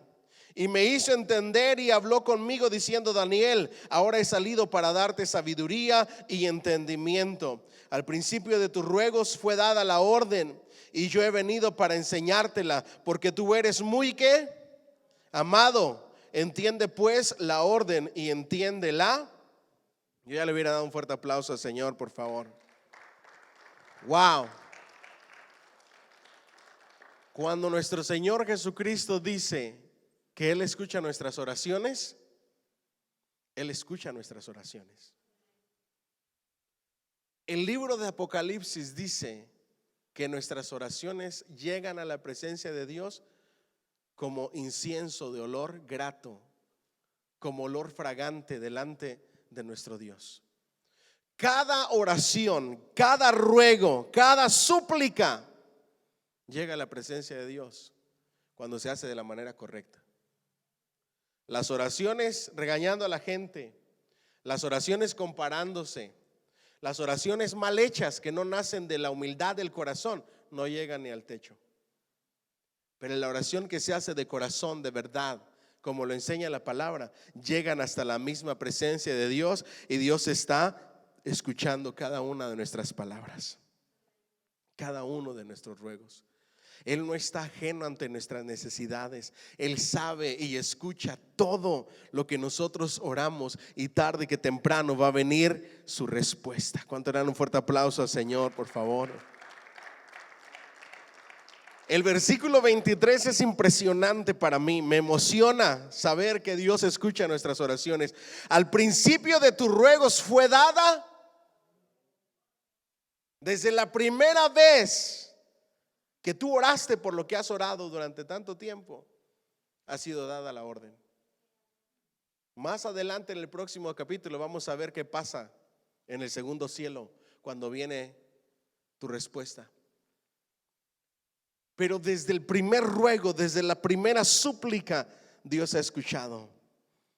Y me hizo entender y habló conmigo diciendo, Daniel, ahora he salido para darte sabiduría y entendimiento. Al principio de tus ruegos fue dada la orden y yo he venido para enseñártela, porque tú eres muy ¿qué? Amado. Entiende pues la orden y entiéndela. Yo ya le hubiera dado un fuerte aplauso al Señor, por favor. Wow. Cuando nuestro Señor Jesucristo dice que Él escucha nuestras oraciones, Él escucha nuestras oraciones. El libro de Apocalipsis dice que nuestras oraciones llegan a la presencia de Dios como incienso de olor grato, como olor fragante delante de nuestro Dios. Cada oración, cada ruego, cada súplica llega a la presencia de Dios cuando se hace de la manera correcta. Las oraciones regañando a la gente, las oraciones comparándose, las oraciones mal hechas que no nacen de la humildad del corazón, no llegan ni al techo. Pero la oración que se hace de corazón, de verdad, como lo enseña la palabra, llegan hasta la misma presencia de Dios y Dios está escuchando cada una de nuestras palabras, cada uno de nuestros ruegos. Él no está ajeno ante nuestras necesidades. Él sabe y escucha todo lo que nosotros oramos, y tarde que temprano va a venir su respuesta. ¿Cuánto dan un fuerte aplauso al Señor, por favor? El versículo 23 es impresionante para mí. Me emociona saber que Dios escucha nuestras oraciones. Al principio de tus ruegos fue dada. Desde la primera vez que tú oraste por lo que has orado durante tanto tiempo, ha sido dada la orden. Más adelante en el próximo capítulo vamos a ver qué pasa en el segundo cielo cuando viene tu respuesta. Pero desde el primer ruego, desde la primera súplica, Dios ha escuchado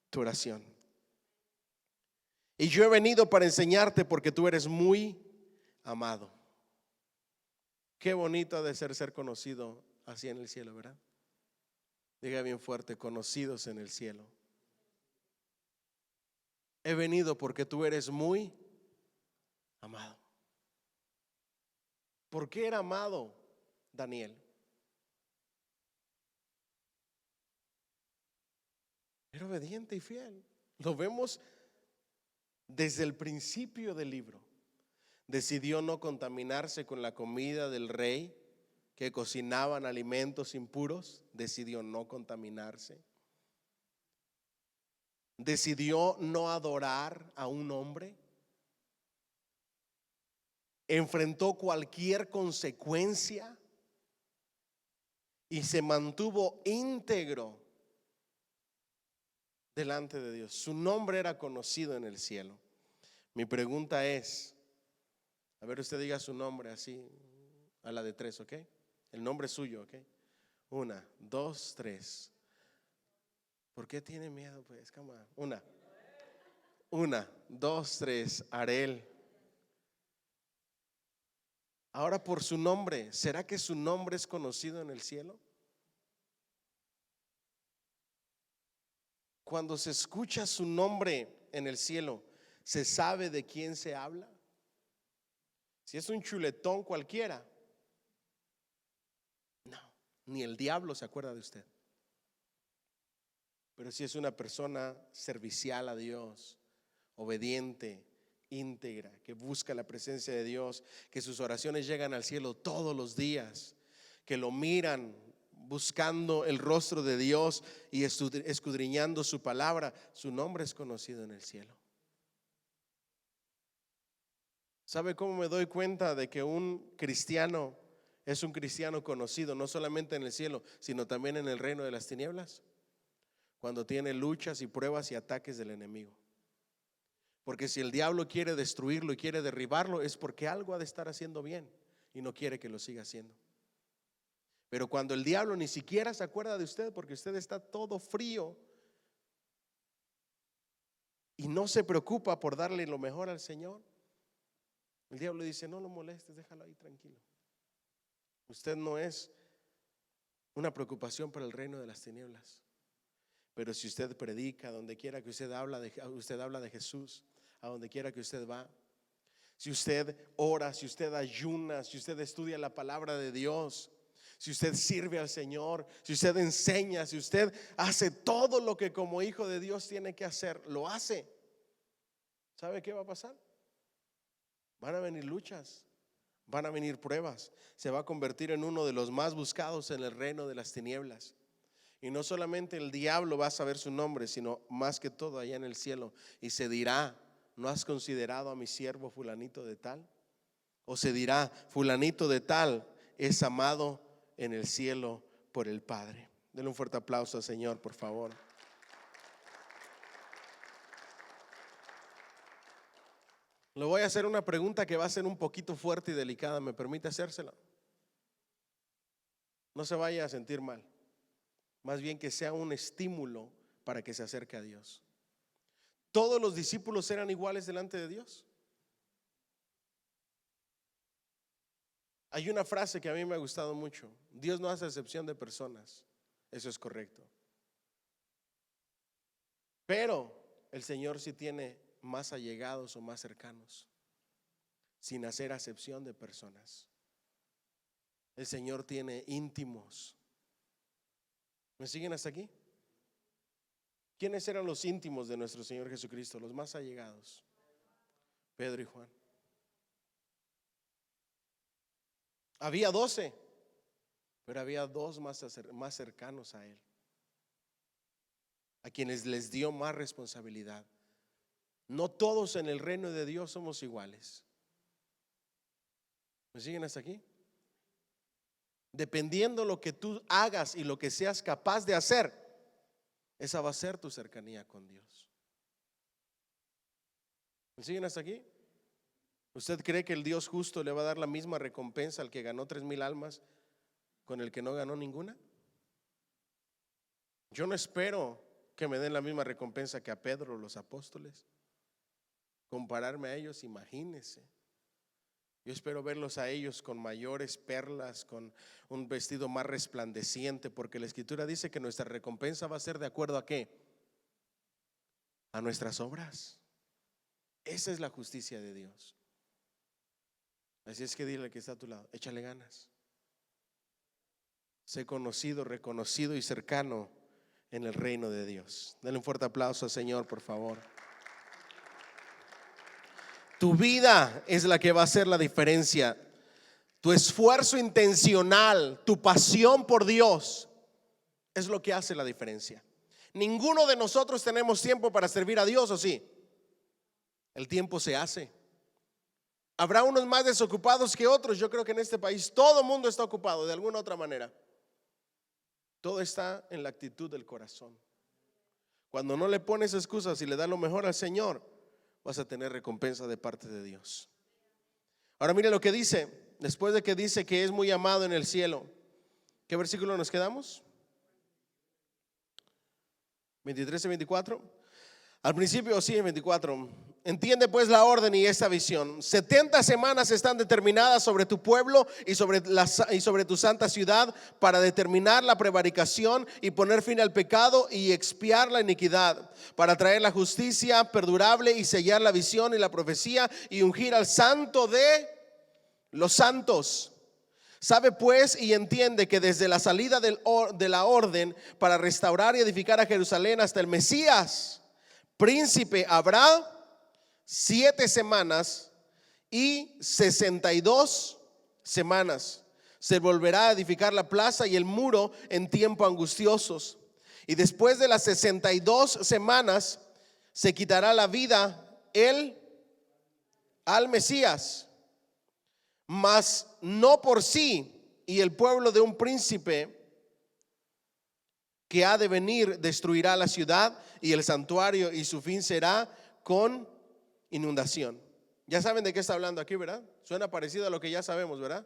tu oración. Y yo he venido para enseñarte porque tú eres muy amado. Qué bonito ha de ser conocido así en el cielo, ¿verdad? Diga bien fuerte, conocidos en el cielo. He venido porque tú eres muy amado. ¿Por qué era amado Daniel? Era obediente y fiel. Lo vemos desde el principio del libro. Decidió no contaminarse con la comida del rey, que cocinaban alimentos impuros. Decidió no contaminarse. Decidió no adorar a un hombre. enfrentó cualquier consecuencia y se mantuvo íntegro delante de Dios. Su nombre era conocido en el cielo. Mi pregunta es, a ver, usted diga su nombre así, a la de 3, ¿ok? El nombre suyo, ¿ok? 1, 2, 3. ¿Por qué tiene miedo? Pues, come on. 1, 2, 3, Arel. Ahora por su nombre, ¿será que su nombre es conocido en el cielo? Cuando se escucha su nombre en el cielo, ¿se sabe de quién se habla? Si es un chuletón cualquiera, no, ni el diablo se acuerda de usted. Pero si es una persona servicial a Dios, obediente, íntegra, que busca la presencia de Dios, que sus oraciones llegan al cielo todos los días, que lo miran buscando el rostro de Dios y escudriñando su palabra, su nombre es conocido en el cielo. ¿Sabe cómo me doy cuenta de que un cristiano es un cristiano conocido no solamente en el cielo, sino también en el reino de las tinieblas? Cuando tiene luchas y pruebas y ataques del enemigo. Porque si el diablo quiere destruirlo y quiere derribarlo, es porque algo ha de estar haciendo bien y no quiere que lo siga haciendo. Pero cuando el diablo ni siquiera se acuerda de usted, porque usted está todo frío y no se preocupa por darle lo mejor al Señor, el diablo dice: no lo molestes, déjalo ahí tranquilo. Usted no es una preocupación para el reino de las tinieblas. Pero si usted predica, donde quiera que usted habla de Jesús, a donde quiera que usted va, si usted ora, si usted ayuna, si usted estudia la palabra de Dios, si usted sirve al Señor, si usted enseña, si usted hace todo lo que como hijo de Dios tiene que hacer, lo hace, ¿sabe qué va a pasar? Van a venir luchas, van a venir pruebas. Se va a convertir en uno de los más buscados en el reino de las tinieblas. Y no solamente el diablo va a saber su nombre, sino más que todo allá en el cielo. Y se dirá: ¿no has considerado a mi siervo fulanito de tal? O se dirá: fulanito de tal es amado en el cielo por el Padre. Denle un fuerte aplauso al Señor, por favor. Le voy a hacer una pregunta que va a ser un poquito fuerte y delicada. ¿Me permite hacérsela? No se vaya a sentir mal. Más bien que sea un estímulo para que se acerque a Dios. ¿Todos los discípulos eran iguales delante de Dios? Hay una frase que a mí me ha gustado mucho: Dios no hace excepción de personas. Eso es correcto. Pero el Señor sí tiene más allegados o más cercanos, sin hacer acepción de personas. El Señor tiene íntimos. ¿Me siguen hasta aquí? ¿Quiénes eran los íntimos de nuestro Señor Jesucristo? Los más allegados: Pedro y Juan. Había 12, pero había dos más cercanos a Él, a quienes les dio más responsabilidad. No todos en el reino de Dios somos iguales. ¿Me siguen hasta aquí? Dependiendo lo que tú hagas y lo que seas capaz de hacer, esa va a ser tu cercanía con Dios. ¿Me siguen hasta aquí? ¿Usted cree que el Dios justo le va a dar la misma recompensa al que ganó 3,000 almas con el que no ganó ninguna? Yo no espero que me den la misma recompensa que a Pedro o los apóstoles. Compararme a ellos, imagínense. Yo espero verlos a ellos con mayores perlas, con un vestido más resplandeciente, porque la Escritura dice que nuestra recompensa va a ser de acuerdo a ¿qué? A nuestras obras. Esa es la justicia de Dios. Así es que dile al que está a tu lado: échale ganas. Sé conocido, reconocido y cercano en el reino de Dios. Dale un fuerte aplauso al Señor, por favor. Tu vida es la que va a hacer la diferencia. Tu esfuerzo intencional, tu pasión por Dios es lo que hace la diferencia. Ninguno de nosotros tenemos tiempo para servir a Dios, ¿o sí? El tiempo se hace. Habrá unos más desocupados que otros. Yo creo que en este país todo el mundo está ocupado de alguna u otra manera. Todo está en la actitud del corazón. Cuando no le pones excusas y le das lo mejor al Señor, vas a tener recompensa de parte de Dios. Ahora mire lo que dice, después de que dice que es muy amado en el cielo. ¿Qué versículo nos quedamos? 23 y 24. Al principio sí, en 24. Entiende pues la orden y esta visión. 70 semanas están determinadas sobre tu pueblo y sobre tu santa ciudad, para determinar la prevaricación y poner fin al pecado y expiar la iniquidad, para traer la justicia perdurable y sellar la visión y la profecía y ungir al santo de los santos. Sabe pues y entiende que desde la salida de la orden para restaurar y edificar a Jerusalén hasta el Mesías príncipe habrá 7 semanas y 62 semanas. Se volverá a edificar la plaza y el muro en tiempo angustiosos. Y después de las 62 semanas se quitará la vida él al Mesías, mas no por sí, y el pueblo de un príncipe que ha de venir destruirá la ciudad y el santuario, y su fin será con inundación. Ya saben de qué está hablando aquí, ¿verdad? Suena parecido a lo que ya sabemos, ¿verdad?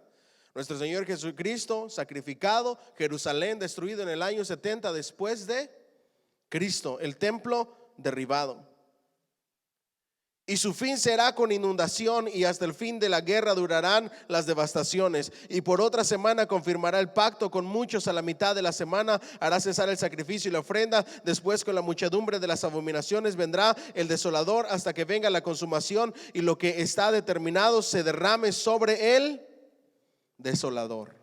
Nuestro Señor Jesucristo sacrificado, Jerusalén destruido en el año 70 después de Cristo, el templo derribado. Y su fin será con inundación, y hasta el fin de la guerra durarán las devastaciones. Y por otra semana confirmará el pacto con muchos. A la mitad de la semana hará cesar el sacrificio y la ofrenda. Después, con la muchedumbre de las abominaciones, vendrá el desolador, hasta que venga la consumación y lo que está determinado se derrame sobre el desolador.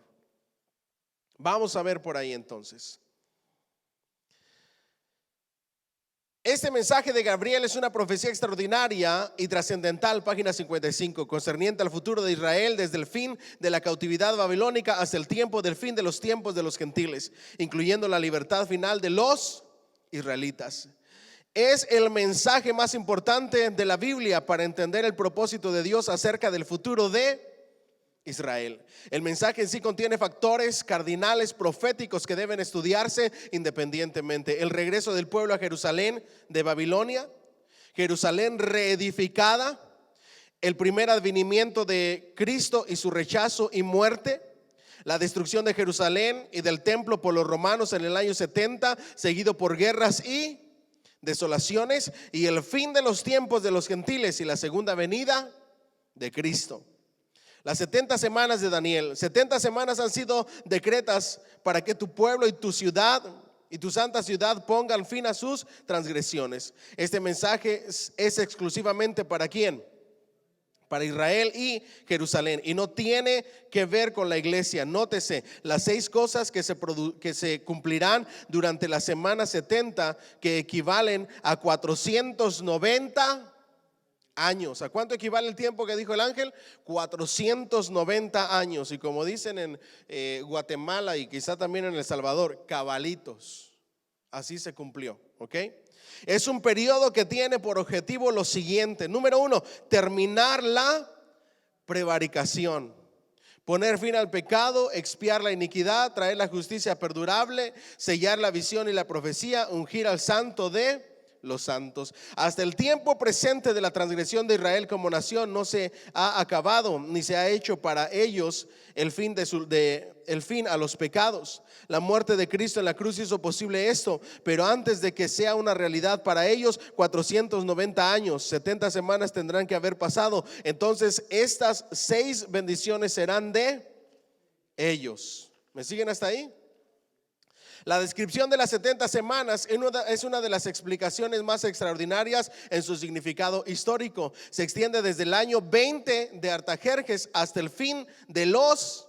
Vamos a ver por ahí entonces. Este mensaje de Gabriel es una profecía extraordinaria y trascendental, página 55, concerniente al futuro de Israel desde el fin de la cautividad babilónica hasta el tiempo del fin de los tiempos de los gentiles, incluyendo la libertad final de los israelitas. Es el mensaje más importante de la Biblia para entender el propósito de Dios acerca del futuro de Israel. El mensaje en sí contiene factores cardinales proféticos que deben estudiarse independientemente: el regreso del pueblo a Jerusalén de Babilonia, Jerusalén reedificada, el primer advenimiento de Cristo y su rechazo y muerte, la destrucción de Jerusalén y del templo por los romanos en el año 70, seguido por guerras y desolaciones, y el fin de los tiempos de los gentiles y la segunda venida de Cristo. Las 70 semanas de Daniel, 70 semanas han sido decretas para que tu pueblo y tu ciudad y tu santa ciudad pongan fin a sus transgresiones. Este mensaje es exclusivamente para ¿quién? Para Israel y Jerusalén, y no tiene que ver con la iglesia. Nótese las 6 cosas que se cumplirán durante la semana 70, que equivalen a 490 años. ¿A cuánto equivale el tiempo que dijo el ángel? 490 años. Y como dicen en Guatemala y quizá también en El Salvador, cabalitos. Así se cumplió, ¿ok? Es un periodo que tiene por objetivo lo siguiente: número 1, terminar la prevaricación, poner fin al pecado, expiar la iniquidad, traer la justicia perdurable, sellar la visión y la profecía, ungir al santo de los santos. Hasta el tiempo presente de la transgresión de Israel como nación no se ha acabado, ni se ha hecho para ellos el fin a los pecados. La muerte de Cristo en la cruz hizo posible esto, pero antes de que sea una realidad para ellos, 490 años, 70 semanas tendrán que haber pasado. Entonces estas 6 bendiciones serán de ellos. ¿Me siguen hasta ahí? La descripción de las 70 semanas es una de las explicaciones más extraordinarias en su significado histórico. Se extiende desde el año 20 de Artajerjes hasta el fin de los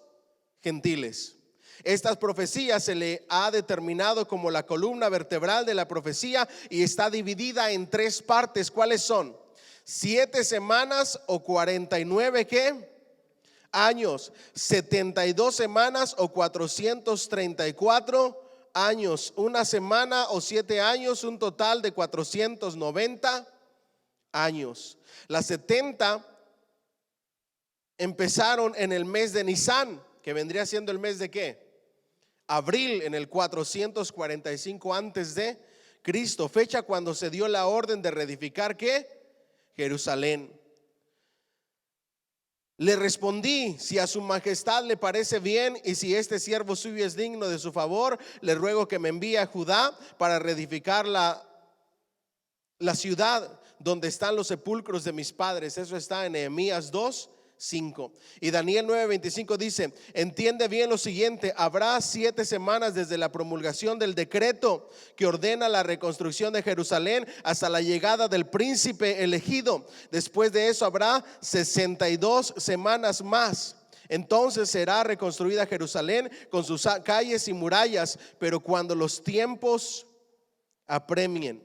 gentiles. Estas profecías se le ha determinado como la columna vertebral de la profecía y está dividida en 3 partes. ¿Cuáles son? 7 semanas o 49 ¿qué? Años, 72 semanas o 434 años, una semana o 7 años, un total de 490 años. Las 70 empezaron en el mes de Nisán, que vendría siendo el mes de ¿qué? Abril, en el 445 antes de Cristo, fecha cuando se dio la orden de reedificar ¿qué? Jerusalén. Le respondí: si a su majestad le parece bien y si este siervo suyo es digno de su favor, le ruego que me envíe a Judá para reedificar la ciudad donde están los sepulcros de mis padres. Eso está en Nehemías 2:5. Y Daniel 9:25 dice: entiende bien lo siguiente, habrá 7 semanas desde la promulgación del decreto que ordena la reconstrucción de Jerusalén hasta la llegada del príncipe elegido. Después de eso habrá 62 semanas más. Entonces será reconstruida Jerusalén con sus calles y murallas, pero cuando los tiempos apremien.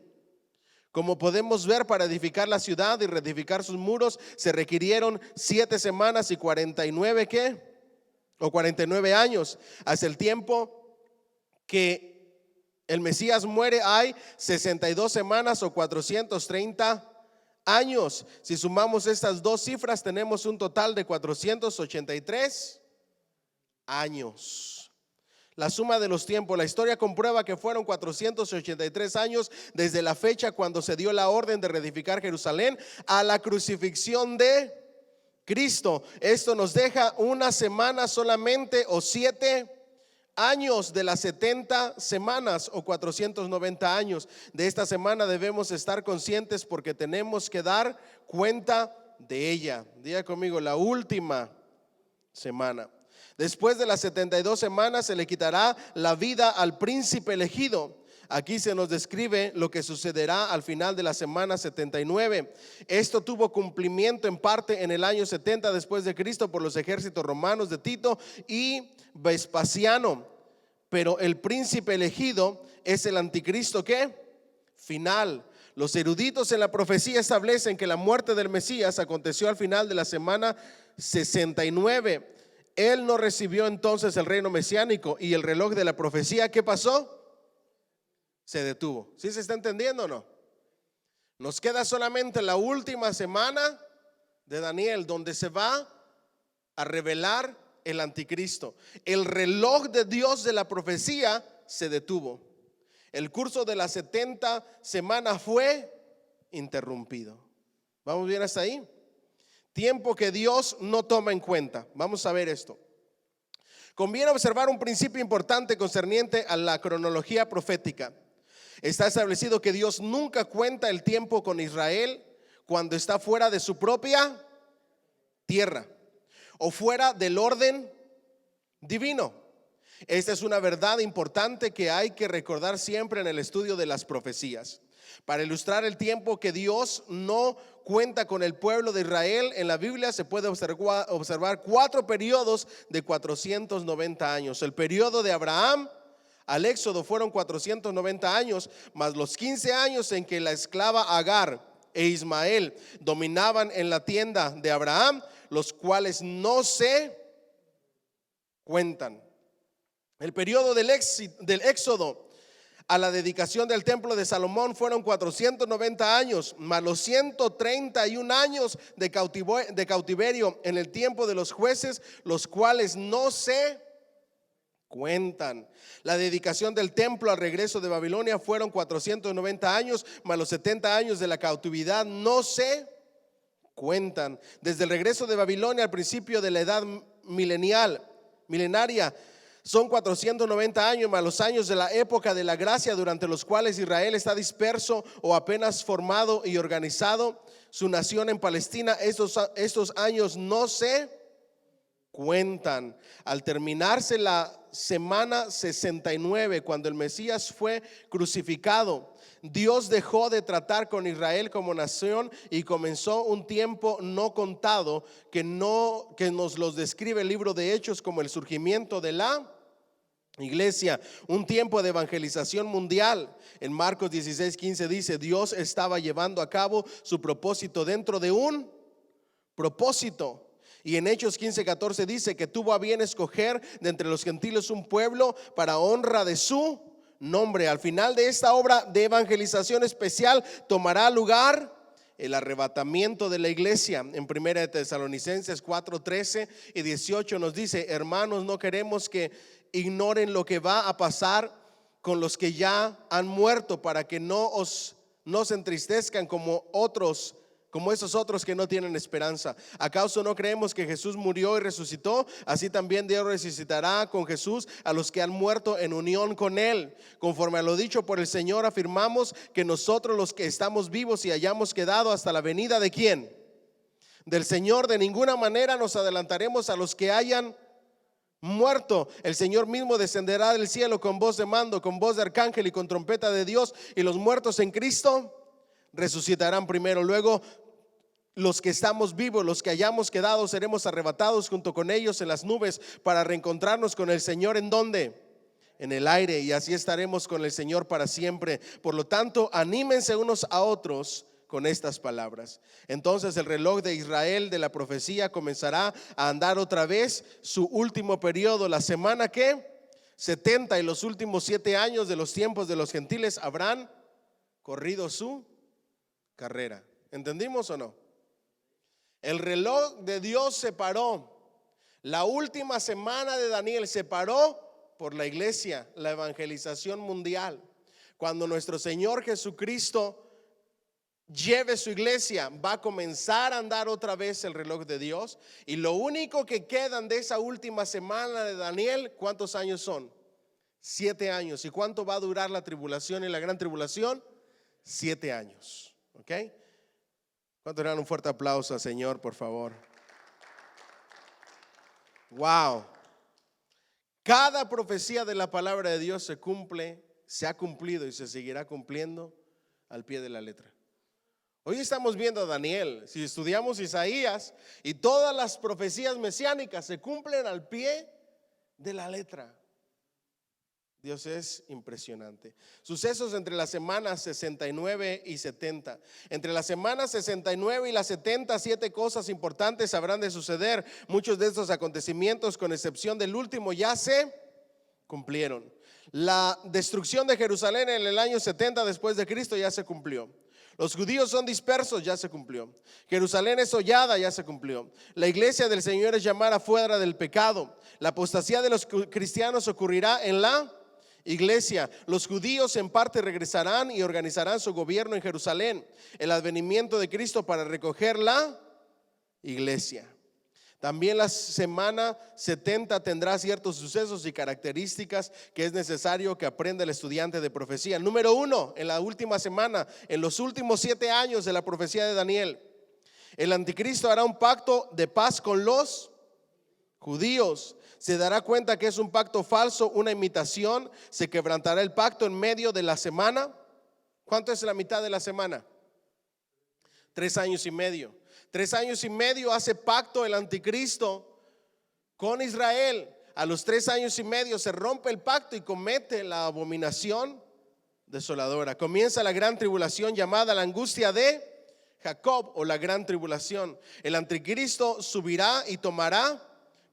Como podemos ver, para edificar la ciudad y reedificar sus muros se requirieron 7 semanas y 49 ¿qué? O 49 años. Hasta el tiempo que el Mesías muere hay 62 semanas o 430 años. Si sumamos estas dos cifras tenemos un total de 483 años. La suma de los tiempos, la historia comprueba que fueron 483 años desde la fecha cuando se dio la orden de reedificar Jerusalén a la crucifixión de Cristo. Esto nos deja una semana solamente, o 7 años de las 70 semanas o 490 años. De esta semana debemos estar conscientes porque tenemos que dar cuenta de ella. Diga conmigo: la última semana. Después de las 72 semanas se le quitará la vida al príncipe elegido. Aquí se nos describe lo que sucederá al final de la semana 79. Esto tuvo cumplimiento en parte en el año 70 después de Cristo por los ejércitos romanos de Tito y Vespasiano. Pero el príncipe elegido es el anticristo ¿qué? Final. Los eruditos en la profecía establecen que la muerte del Mesías aconteció al final de la semana 69. Él no recibió entonces el reino mesiánico y el reloj de la profecía, ¿qué pasó? Se detuvo. ¿Sí se está entendiendo o no? Nos queda solamente la última semana de Daniel, donde se va a revelar el anticristo. El reloj de Dios de la profecía se detuvo. El curso de las 70 semanas fue interrumpido. ¿Vamos bien hasta ahí? Tiempo que Dios no toma en cuenta. Vamos a ver esto. Conviene observar un principio importante concerniente a la cronología profética. Está establecido que Dios nunca cuenta el tiempo con Israel cuando está fuera de su propia tierra o fuera del orden divino. Esta es una verdad importante que hay que recordar siempre en el estudio de las profecías. Para ilustrar el tiempo que Dios no cuenta con el pueblo de Israel, en la Biblia se puede observar 4 periodos de 490 años. El periodo de Abraham al Éxodo fueron 490 años, más los 15 años en que la esclava Agar e Ismael dominaban en la tienda de Abraham, los cuales no se cuentan. El periodo del Éxodo a la dedicación del templo de Salomón fueron 490 años, más los 131 años de cautiverio en el tiempo de los jueces, los cuales no se cuentan. La dedicación del templo al regreso de Babilonia fueron 490 años, más los 70 años de la cautividad no se cuentan. Desde el regreso de Babilonia al principio de la edad milenaria son 490 años, más los años de la época de la gracia, durante los cuales Israel está disperso o apenas formado y organizado su nación en Palestina. Estos años no se cuentan. Al terminarse la semana 69, cuando el Mesías fue crucificado, Dios dejó de tratar con Israel como nación y comenzó un tiempo no contado que nos los describe el libro de Hechos como el surgimiento de la iglesia, un tiempo de evangelización mundial. En Marcos 16:15 dice: Dios estaba llevando a cabo su propósito dentro de un propósito. Y en Hechos 15:14 dice que tuvo a bien escoger de entre los gentiles un pueblo para honra de su nombre. Al final de esta obra de evangelización especial tomará lugar el arrebatamiento de la iglesia. En 1 de Tesalonicenses 4:13 y 18 nos dice: hermanos, no queremos que ignoren lo que va a pasar con los que ya han muerto, para que no se entristezcan como esos otros que no tienen esperanza. ¿Acaso no creemos que Jesús murió y resucitó? Así también Dios resucitará con Jesús a los que han muerto en unión con Él. Conforme a lo dicho por el Señor, afirmamos que nosotros, los que estamos vivos y hayamos quedado hasta la venida ¿de quién? Del Señor, de ninguna manera nos adelantaremos a los que hayan muerto. El Señor mismo descenderá del cielo con voz de mando, con voz de arcángel y con trompeta de Dios, y los muertos en Cristo resucitarán primero. Luego los que estamos vivos, los que hayamos quedado, seremos arrebatados junto con ellos en las nubes para reencontrarnos con el Señor. ¿En dónde? En el aire, y así estaremos con el Señor para siempre. Por lo tanto, anímense unos a otros con estas palabras. Entonces el reloj de Israel de la profecía comenzará a andar otra vez su último periodo, la semana que 70, y los últimos 7 años de los tiempos de los gentiles habrán corrido su carrera. ¿Entendimos o no? El reloj de Dios se paró. La última semana de Daniel se paró por la iglesia, la evangelización mundial. Cuando nuestro Señor Jesucristo lleve su iglesia, va a comenzar a andar otra vez el reloj de Dios. Y lo único que quedan de esa última semana de Daniel, ¿cuántos años son? 7 años. ¿Y cuánto va a durar la tribulación y la gran tribulación? 7 años. ¿Ok? ¿Cuánto le dan un fuerte aplauso al Señor, por favor? Wow. Cada profecía de la palabra de Dios se cumple, se ha cumplido y se seguirá cumpliendo al pie de la letra. Hoy estamos viendo a Daniel. Si estudiamos Isaías, y todas las profecías mesiánicas se cumplen al pie de la letra. Dios es impresionante. Sucesos entre las semanas 69 y 70. Entre las semanas 69 y las 70, 7 cosas importantes habrán de suceder. Muchos de estos acontecimientos, con excepción del último, ya se cumplieron. La destrucción de Jerusalén en el año 70 después de Cristo ya se cumplió. Los judíos son dispersos, ya se cumplió. Jerusalén es hollada, ya se cumplió. La iglesia del Señor es llamada fuera del pecado. La apostasía de los cristianos ocurrirá en la iglesia. Los judíos en parte regresarán y organizarán su gobierno en Jerusalén. El advenimiento de Cristo para recoger la iglesia. También la semana 70 tendrá ciertos sucesos y características que es necesario que aprenda el estudiante de profecía. Número 1, en la última semana, en los últimos 7 años de la profecía de Daniel, el anticristo hará un pacto de paz con los judíos. Se dará cuenta que es un pacto falso, una imitación. Se quebrantará el pacto en medio de la semana. ¿Cuánto es la mitad de la semana? 3 años y medio. 3 años y medio hace pacto el anticristo con Israel. A los 3 años y medio se rompe el pacto y comete la abominación desoladora. Comienza la gran tribulación llamada la angustia de Jacob, o la gran tribulación. El anticristo subirá y tomará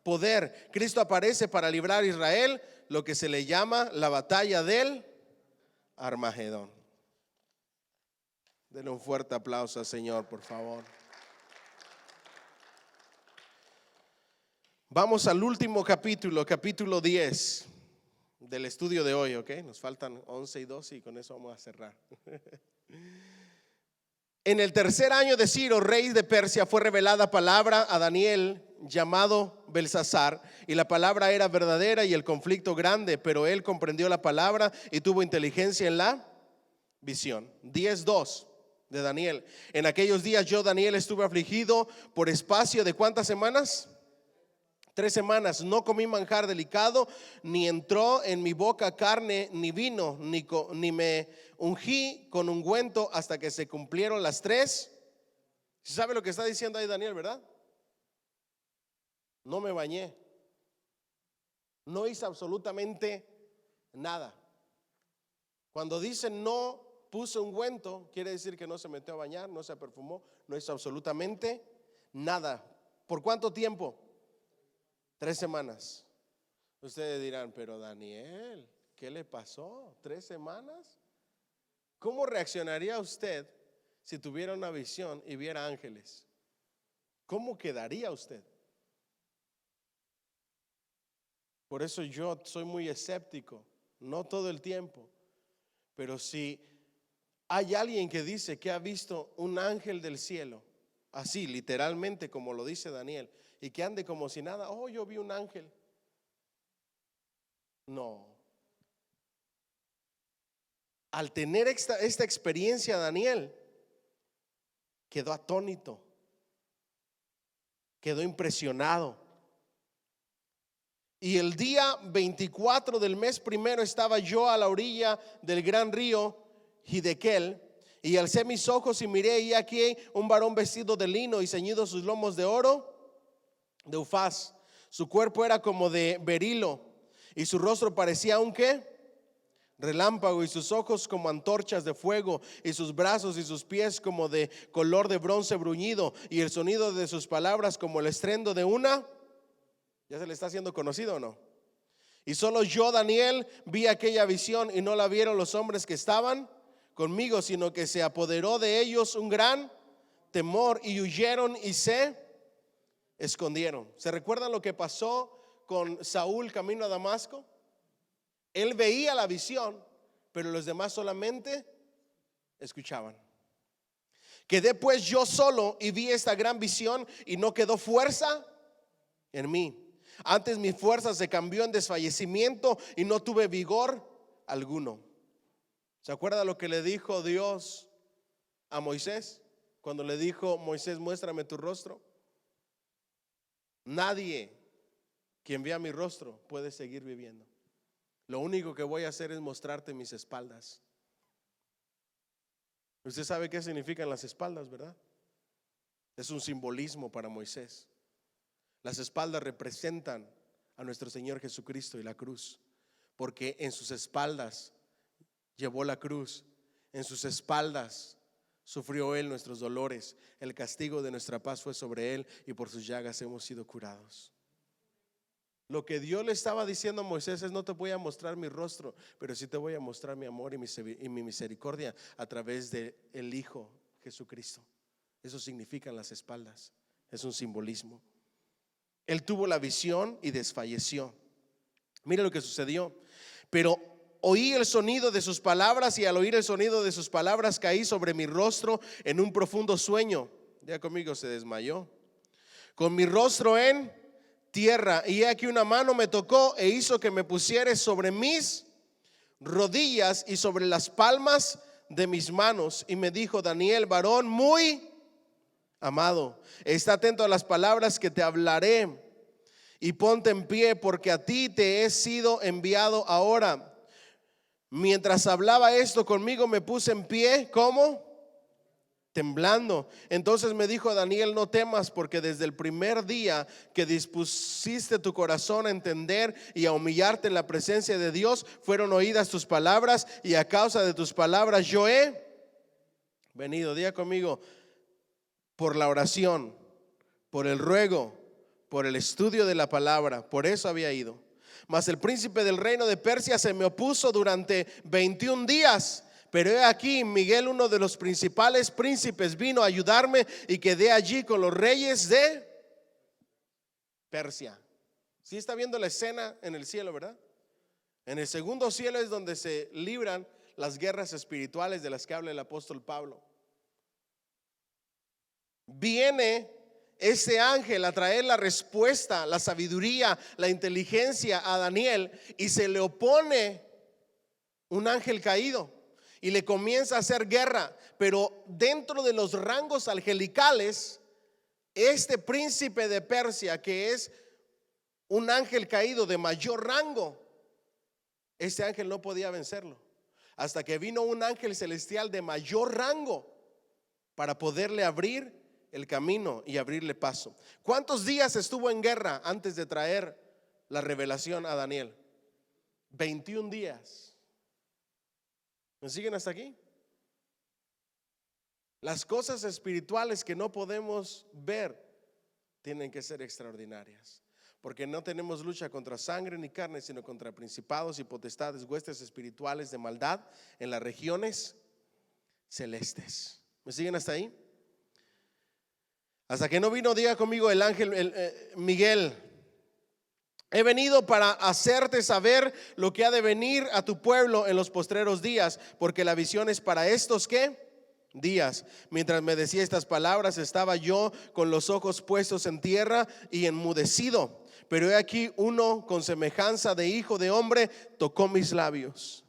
poder. Cristo aparece para librar a Israel, lo que se le llama la batalla del Armagedón. Denle un fuerte aplauso al Señor, por favor. Vamos al último capítulo, capítulo 10 del estudio de hoy, ¿ok? Nos faltan 11 y 12 y con eso vamos a cerrar. En el 3er año de Ciro, rey de Persia, fue revelada palabra a Daniel llamado Belsasar, y la palabra era verdadera y el conflicto grande, pero él comprendió la palabra y tuvo inteligencia en la visión. 10:2 de Daniel. En aquellos días yo, Daniel, estuve afligido por espacio de ¿cuántas semanas? 3 semanas. No comí manjar delicado, ni entró en mi boca carne ni vino, ni me ungí con ungüento hasta que se cumplieron las 3. ¿Sabe lo que está diciendo ahí Daniel, verdad? No me bañé. No hice absolutamente nada. Cuando dice no puso ungüento, quiere decir que no se metió a bañar, no se perfumó, no hizo absolutamente nada. ¿Por cuánto tiempo? 3 semanas. Ustedes dirán, pero Daniel, ¿qué le pasó? ¿3 semanas? ¿Cómo reaccionaría usted si tuviera una visión y viera ángeles? ¿Cómo quedaría usted? Por eso yo soy muy escéptico, no todo el tiempo, pero si hay alguien que dice que ha visto un ángel del cielo, así literalmente como lo dice Daniel, y que ande como si nada, oh, yo vi un ángel. No. Al tener esta experiencia, Daniel quedó atónito, quedó impresionado. Y el día 24 del mes primero estaba yo a la orilla del gran río Hidekel, y alcé mis ojos y miré, y aquí un varón vestido de lino y ceñido sus lomos de oro de Ufaz. Su cuerpo era como de berilo, y su rostro parecía un ¿qué? Relámpago, y sus ojos como antorchas de fuego, y sus brazos y sus pies como de color de bronce bruñido, y el sonido de sus palabras como el estruendo de una. ¿Ya se le está haciendo conocido o no? Y solo yo, Daniel, vi aquella visión, y no la vieron los hombres que estaban conmigo, sino que se apoderó de ellos un gran temor, y huyeron y se escondieron. ¿Se recuerdan lo que pasó con Saúl camino a Damasco? Él veía la visión, pero los demás solamente escuchaban. Quedé pues yo solo y vi esta gran visión, y no quedó fuerza en mí. Antes mi fuerza se cambió en desfallecimiento, y no tuve vigor alguno. ¿Se acuerda lo que le dijo Dios a Moisés? Cuando le dijo: Moisés, muéstrame tu rostro. Nadie quien vea mi rostro puede seguir viviendo. Lo único que voy a hacer es mostrarte mis espaldas. Usted sabe qué significan las espaldas, ¿verdad? Es un simbolismo para Moisés. Las espaldas representan a nuestro Señor Jesucristo y la cruz, porque en sus espaldas llevó la cruz, en sus espaldas sufrió Él nuestros dolores, el castigo de nuestra paz fue sobre Él, y por sus llagas hemos sido curados. Lo que Dios le estaba diciendo a Moisés es: no te voy a mostrar mi rostro, pero sí te voy a mostrar mi amor y mi misericordia a través de el Hijo Jesucristo. Eso significan las espaldas, es un simbolismo. Él tuvo la visión y desfalleció. Mira lo que sucedió. Pero oí el sonido de sus palabras, y al oír el sonido de sus palabras caí sobre mi rostro en un profundo sueño. Ya conmigo, se desmayó. Con mi rostro en tierra, y he aquí una mano me tocó e hizo que me pusiere sobre mis rodillas y sobre las palmas de mis manos, y me dijo: Daniel, varón muy amado, está atento a las palabras que te hablaré, y ponte en pie, porque a ti te he sido enviado ahora. Mientras hablaba esto conmigo, me puse en pie, ¿cómo? Temblando. Entonces me dijo Daniel: no temas, porque desde el primer día que dispusiste tu corazón a entender y a humillarte en la presencia de Dios, fueron oídas tus palabras, y a causa de tus palabras yo he venido. Diga conmigo: por la oración, por el ruego, por el estudio de la palabra, por eso había ido. Mas el príncipe del reino de Persia se me opuso durante 21 días. Pero he aquí, Miguel, uno de los principales príncipes, vino a ayudarme, y quedé allí con los reyes de Persia. ¿Sí está viendo la escena en el cielo, verdad? En el segundo cielo es donde se libran las guerras espirituales de las que habla el apóstol Pablo. Viene ese ángel a traer la respuesta, la sabiduría, la inteligencia a Daniel, y se le opone un ángel caído y le comienza a hacer guerra. Pero dentro de los rangos angelicales, este príncipe de Persia, que es un ángel caído de mayor rango, este ángel no podía vencerlo, hasta que vino un ángel celestial de mayor rango para poderle abrir el camino y abrirle paso. ¿Cuántos días estuvo en guerra antes de traer la revelación a Daniel? 21 días. ¿Me siguen hasta aquí? Las cosas espirituales que no podemos ver tienen que ser extraordinarias, porque no tenemos lucha contra sangre ni carne, sino contra principados y potestades, huestes espirituales de maldad en las regiones celestes. ¿Me siguen hasta ahí? Hasta que no vino, diga conmigo el ángel Miguel: he venido para hacerte saber lo que ha de venir a tu pueblo en los postreros días, porque la visión es para estos ¿qué? Días. Mientras me decía estas palabras, estaba yo con los ojos puestos en tierra y enmudecido. Pero he aquí uno con semejanza de hijo de hombre tocó mis labios.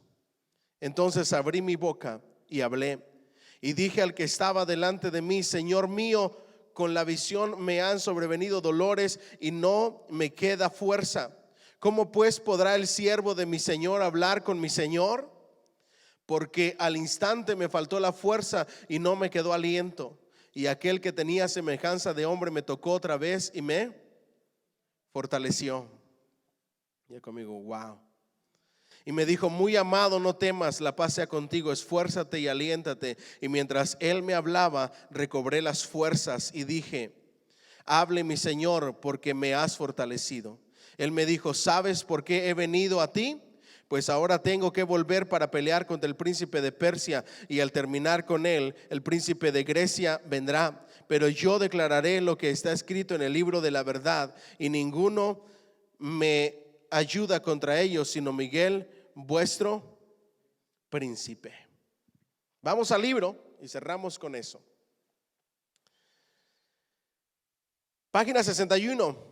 Entonces abrí mi boca y hablé, y dije al que estaba delante de mí: Señor mío, con la visión me han sobrevenido dolores y no me queda fuerza. ¿Cómo pues podrá el siervo de mi Señor hablar con mi Señor? Porque al instante me faltó la fuerza y no me quedó aliento. Y aquel que tenía semejanza de hombre me tocó otra vez y me fortaleció. Y conmigo, wow. Y me dijo: muy amado, no temas, la paz sea contigo, esfuérzate y aliéntate. Y mientras él me hablaba, recobré las fuerzas y dije: hable mi Señor, porque me has fortalecido. Él me dijo: ¿sabes por qué he venido a ti? Pues ahora tengo que volver para pelear contra el príncipe de Persia, y al terminar con él, el príncipe de Grecia vendrá. Pero yo declararé lo que está escrito en el libro de la verdad, y ninguno me ayuda contra ellos, sino Miguel, vuestro príncipe. Vamos al libro y cerramos con eso. Página 61.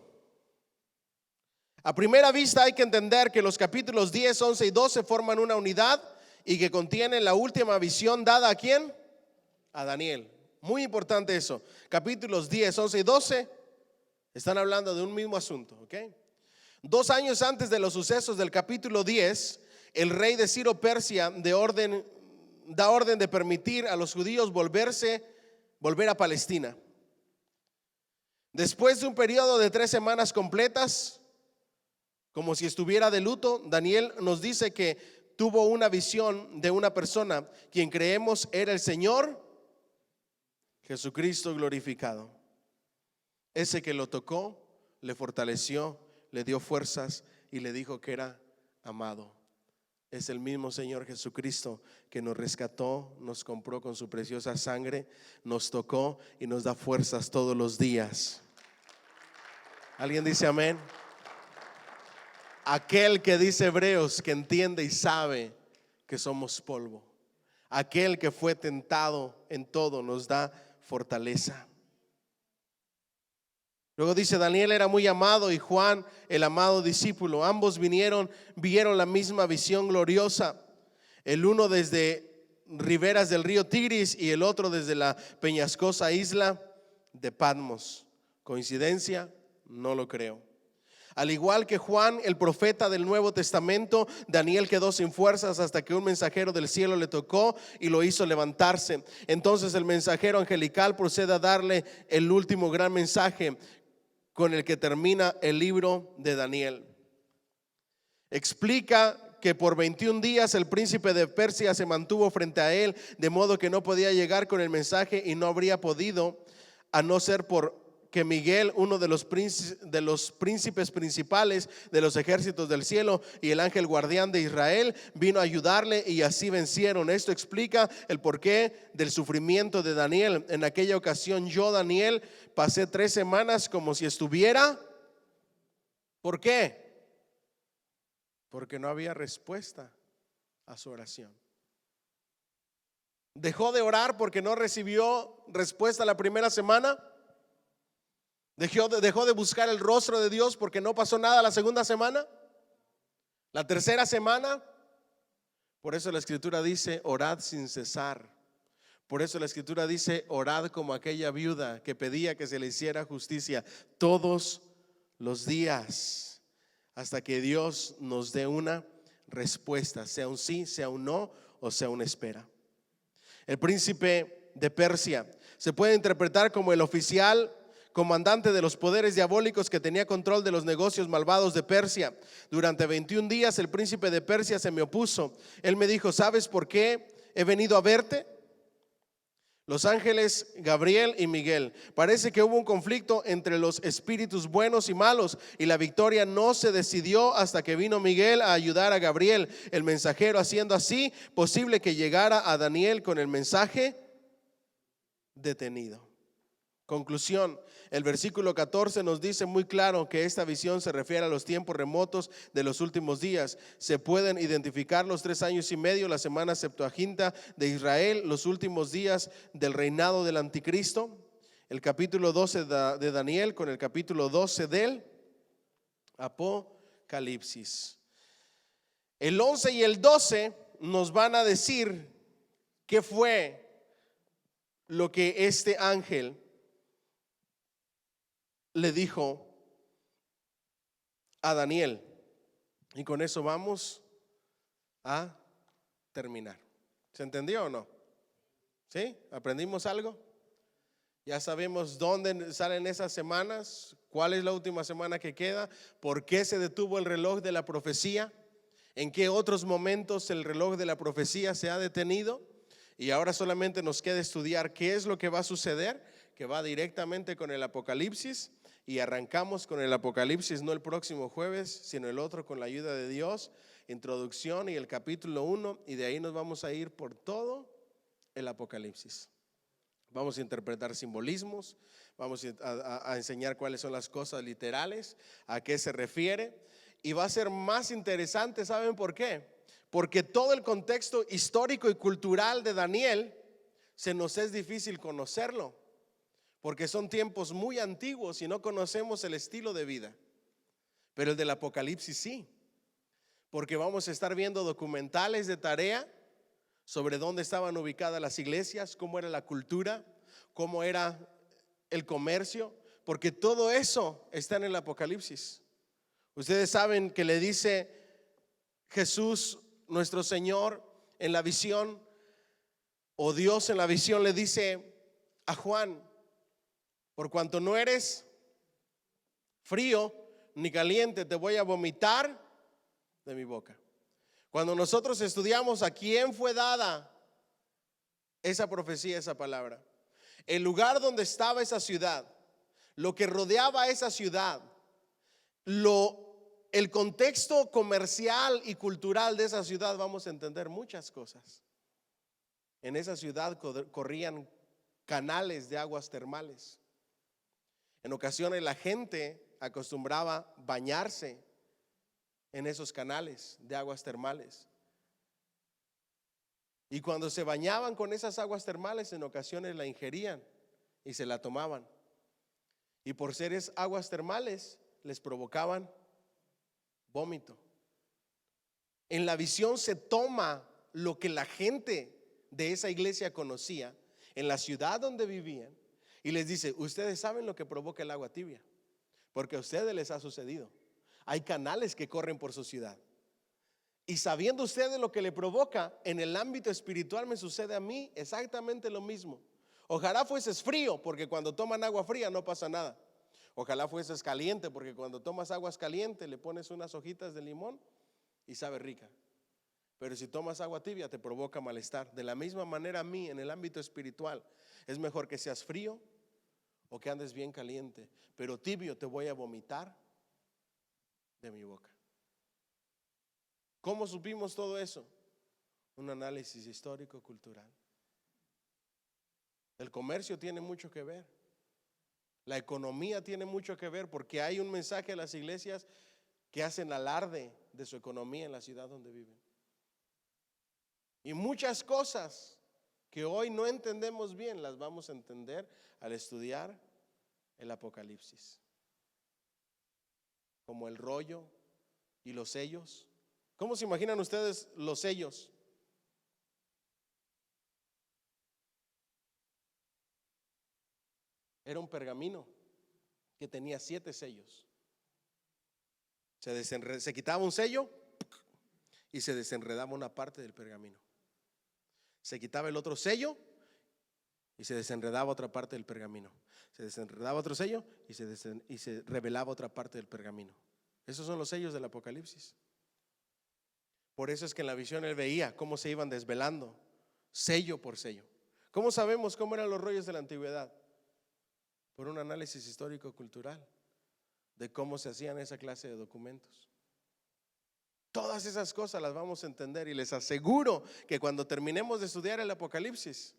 A primera vista hay que entender que los capítulos 10, 11 y 12 forman una unidad y que contienen la última visión dada ¿a quién? A Daniel. Muy importante eso. Capítulos 10, 11 y 12 están hablando de un mismo asunto, ¿ok? 2 años antes de los sucesos del capítulo 10, el rey de Ciro Persia da orden de permitir a los judíos volver a Palestina. Después de un periodo de 3 semanas completas, como si estuviera de luto, Daniel nos dice que tuvo una visión de una persona, quien creemos era el Señor Jesucristo glorificado. Ese que lo tocó, le fortaleció, le dio fuerzas y le dijo que era amado. Es el mismo Señor Jesucristo que nos rescató, nos compró con su preciosa sangre, nos tocó y nos da fuerzas todos los días. ¿Alguien dice amén? Aquel que dice Hebreos que entiende y sabe que somos polvo. Aquel que fue tentado en todo nos da fortaleza. Luego dice: Daniel era muy amado y Juan el amado discípulo. Ambos vieron la misma visión gloriosa. El uno desde riberas del río Tigris y el otro desde la peñascosa isla de Patmos. ¿Coincidencia? No lo creo. Al igual que Juan, el profeta del Nuevo Testamento, Daniel quedó sin fuerzas hasta que un mensajero del cielo le tocó y lo hizo levantarse. Entonces el mensajero angelical procede a darle el último gran mensaje con el que termina el libro de Daniel. Explica que por 21 días el príncipe de Persia se mantuvo frente a él, de modo que no podía llegar con el mensaje y no habría podido, a no ser por que Miguel, uno de los príncipes principales de los ejércitos del cielo y el ángel guardián de Israel, vino a ayudarle y así vencieron. Esto explica el porqué del sufrimiento de Daniel. En aquella ocasión yo, Daniel, pasé 3 semanas como si estuviera. ¿Por qué? Porque no había respuesta a su oración. ¿Dejó de orar porque no recibió respuesta la primera semana? ¿Dejó de buscar el rostro de Dios porque no pasó nada la segunda semana? ¿La tercera semana? Por eso la escritura dice: orad sin cesar. Por eso la escritura dice: orad como aquella viuda que pedía que se le hiciera justicia todos los días, hasta que Dios nos dé una respuesta, sea un sí, sea un no o sea una espera. El príncipe de Persia se puede interpretar como el oficial comandante de los poderes diabólicos que tenía control de los negocios malvados de Persia. Durante 21 días el príncipe de Persia se me opuso. Él me dijo: ¿sabes por qué he venido a verte? Los ángeles Gabriel y Miguel. Parece que hubo un conflicto entre los espíritus buenos y malos, y la victoria no se decidió hasta que vino Miguel a ayudar a Gabriel, el mensajero, haciendo así posible que llegara a Daniel con el mensaje detenido. Conclusión, el versículo 14 nos dice muy claro que esta visión se refiere a los tiempos remotos de los últimos días. Se pueden identificar los 3 años y medio, la semana Septuaginta de Israel, los últimos días del reinado del anticristo, el capítulo 12 de Daniel con el capítulo 12 del Apocalipsis. El 11 y el 12 nos van a decir qué fue lo que este ángel le dijo a Daniel. Y con eso vamos a terminar. ¿Se entendió o no? ¿Sí? ¿Aprendimos algo? Ya sabemos dónde salen esas semanas, cuál es la última semana que queda, por qué se detuvo el reloj de la profecía, en qué otros momentos el reloj de la profecía se ha detenido. Y ahora solamente nos queda estudiar qué es lo que va a suceder, que va directamente con el Apocalipsis. Y arrancamos con el Apocalipsis, no el próximo jueves, sino el otro con la ayuda de Dios. Introducción y el capítulo 1, y de ahí nos vamos a ir por todo el Apocalipsis. Vamos a interpretar simbolismos, vamos a enseñar cuáles son las cosas literales, a qué se refiere. Y va a ser más interesante, ¿saben por qué? Porque todo el contexto histórico y cultural de Daniel se nos es difícil conocerlo, porque son tiempos muy antiguos y no conocemos el estilo de vida. Pero el del Apocalipsis sí, porque vamos a estar viendo documentales de tarea sobre dónde estaban ubicadas las iglesias, cómo era la cultura, cómo era el comercio, porque todo eso está en el Apocalipsis. Ustedes saben que le dice Jesús, nuestro Señor, en la visión, o Dios en la visión le dice a Juan: por cuanto no eres frío ni caliente, te voy a vomitar de mi boca. Cuando nosotros estudiamos a quién fue dada esa profecía, esa palabra, el lugar donde estaba esa ciudad, lo que rodeaba a esa ciudad, el contexto comercial y cultural de esa ciudad, vamos a entender muchas cosas. En esa ciudad corrían canales de aguas termales. En ocasiones la gente acostumbraba bañarse en esos canales de aguas termales. Y cuando se bañaban con esas aguas termales, en ocasiones la ingerían y se la tomaban. Y por ser aguas termales, les provocaban vómito. En la visión se toma lo que la gente de esa iglesia conocía, en la ciudad donde vivían, y les dice: ustedes saben lo que provoca el agua tibia, porque a ustedes les ha sucedido. Hay canales que corren por su ciudad. Y sabiendo ustedes lo que le provoca, en el ámbito espiritual me sucede a mí exactamente lo mismo. Ojalá fueses frío, porque cuando toman agua fría no pasa nada. Ojalá fueses caliente, porque cuando tomas aguas calientes le pones unas hojitas de limón y sabe rica. Pero si tomas agua tibia te provoca malestar. De la misma manera a mí en el ámbito espiritual es mejor que seas frío o que andes bien caliente, pero tibio te voy a vomitar de mi boca. ¿Cómo supimos todo eso? Un análisis histórico cultural. El comercio tiene mucho que ver. La economía tiene mucho que ver, porque hay un mensaje a las iglesias que hacen alarde de su economía en la ciudad donde viven. Y muchas cosas que hoy no entendemos bien las vamos a entender al estudiar el Apocalipsis, como el rollo y los sellos. ¿Cómo se imaginan ustedes los sellos? Era un pergamino que tenía 7 sellos. Se quitaba un sello y se desenredaba una parte del pergamino. Se quitaba el otro sello y se desenredaba otra parte del pergamino. Se desenredaba otro sello y se revelaba otra parte del pergamino. Esos son los sellos del Apocalipsis. Por eso es que en la visión él veía cómo se iban desvelando, sello por sello. ¿Cómo sabemos cómo eran los rollos de la antigüedad? Por un análisis histórico-cultural de cómo se hacían esa clase de documentos. Todas esas cosas las vamos a entender, y les aseguro que cuando terminemos de estudiar el Apocalipsis,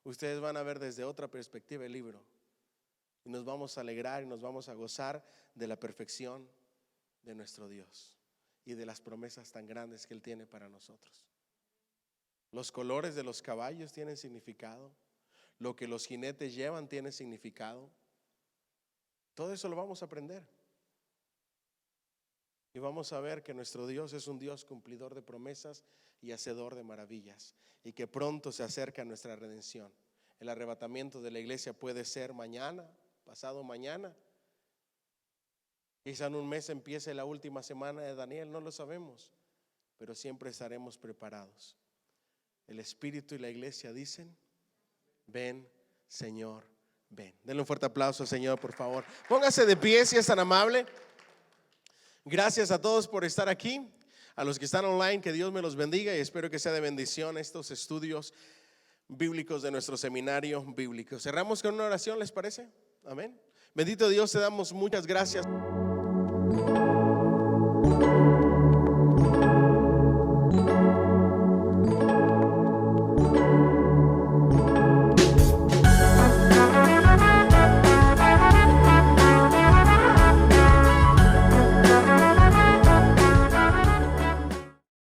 ustedes van a ver desde otra perspectiva el libro. Y nos vamos a alegrar y nos vamos a gozar de la perfección de nuestro Dios y de las promesas tan grandes que Él tiene para nosotros. Los colores de los caballos tienen significado. Lo que los jinetes llevan tiene significado. Todo eso lo vamos a aprender. Y vamos a ver que nuestro Dios es un Dios cumplidor de promesas y hacedor de maravillas. Y que pronto se acerca nuestra redención. El arrebatamiento de la iglesia puede ser mañana, pasado mañana. Quizá en un mes empiece la última semana de Daniel, no lo sabemos. Pero siempre estaremos preparados. El Espíritu y la iglesia dicen: ven, Señor, ven. Denle un fuerte aplauso, Señor, por favor. Póngase de pie si es tan amable. Gracias a todos por estar aquí. A los que están online, que Dios me los bendiga y espero que sea de bendición estos estudios bíblicos de nuestro seminario bíblico. Cerramos con una oración, ¿les parece? Amén. Bendito Dios, te damos muchas gracias.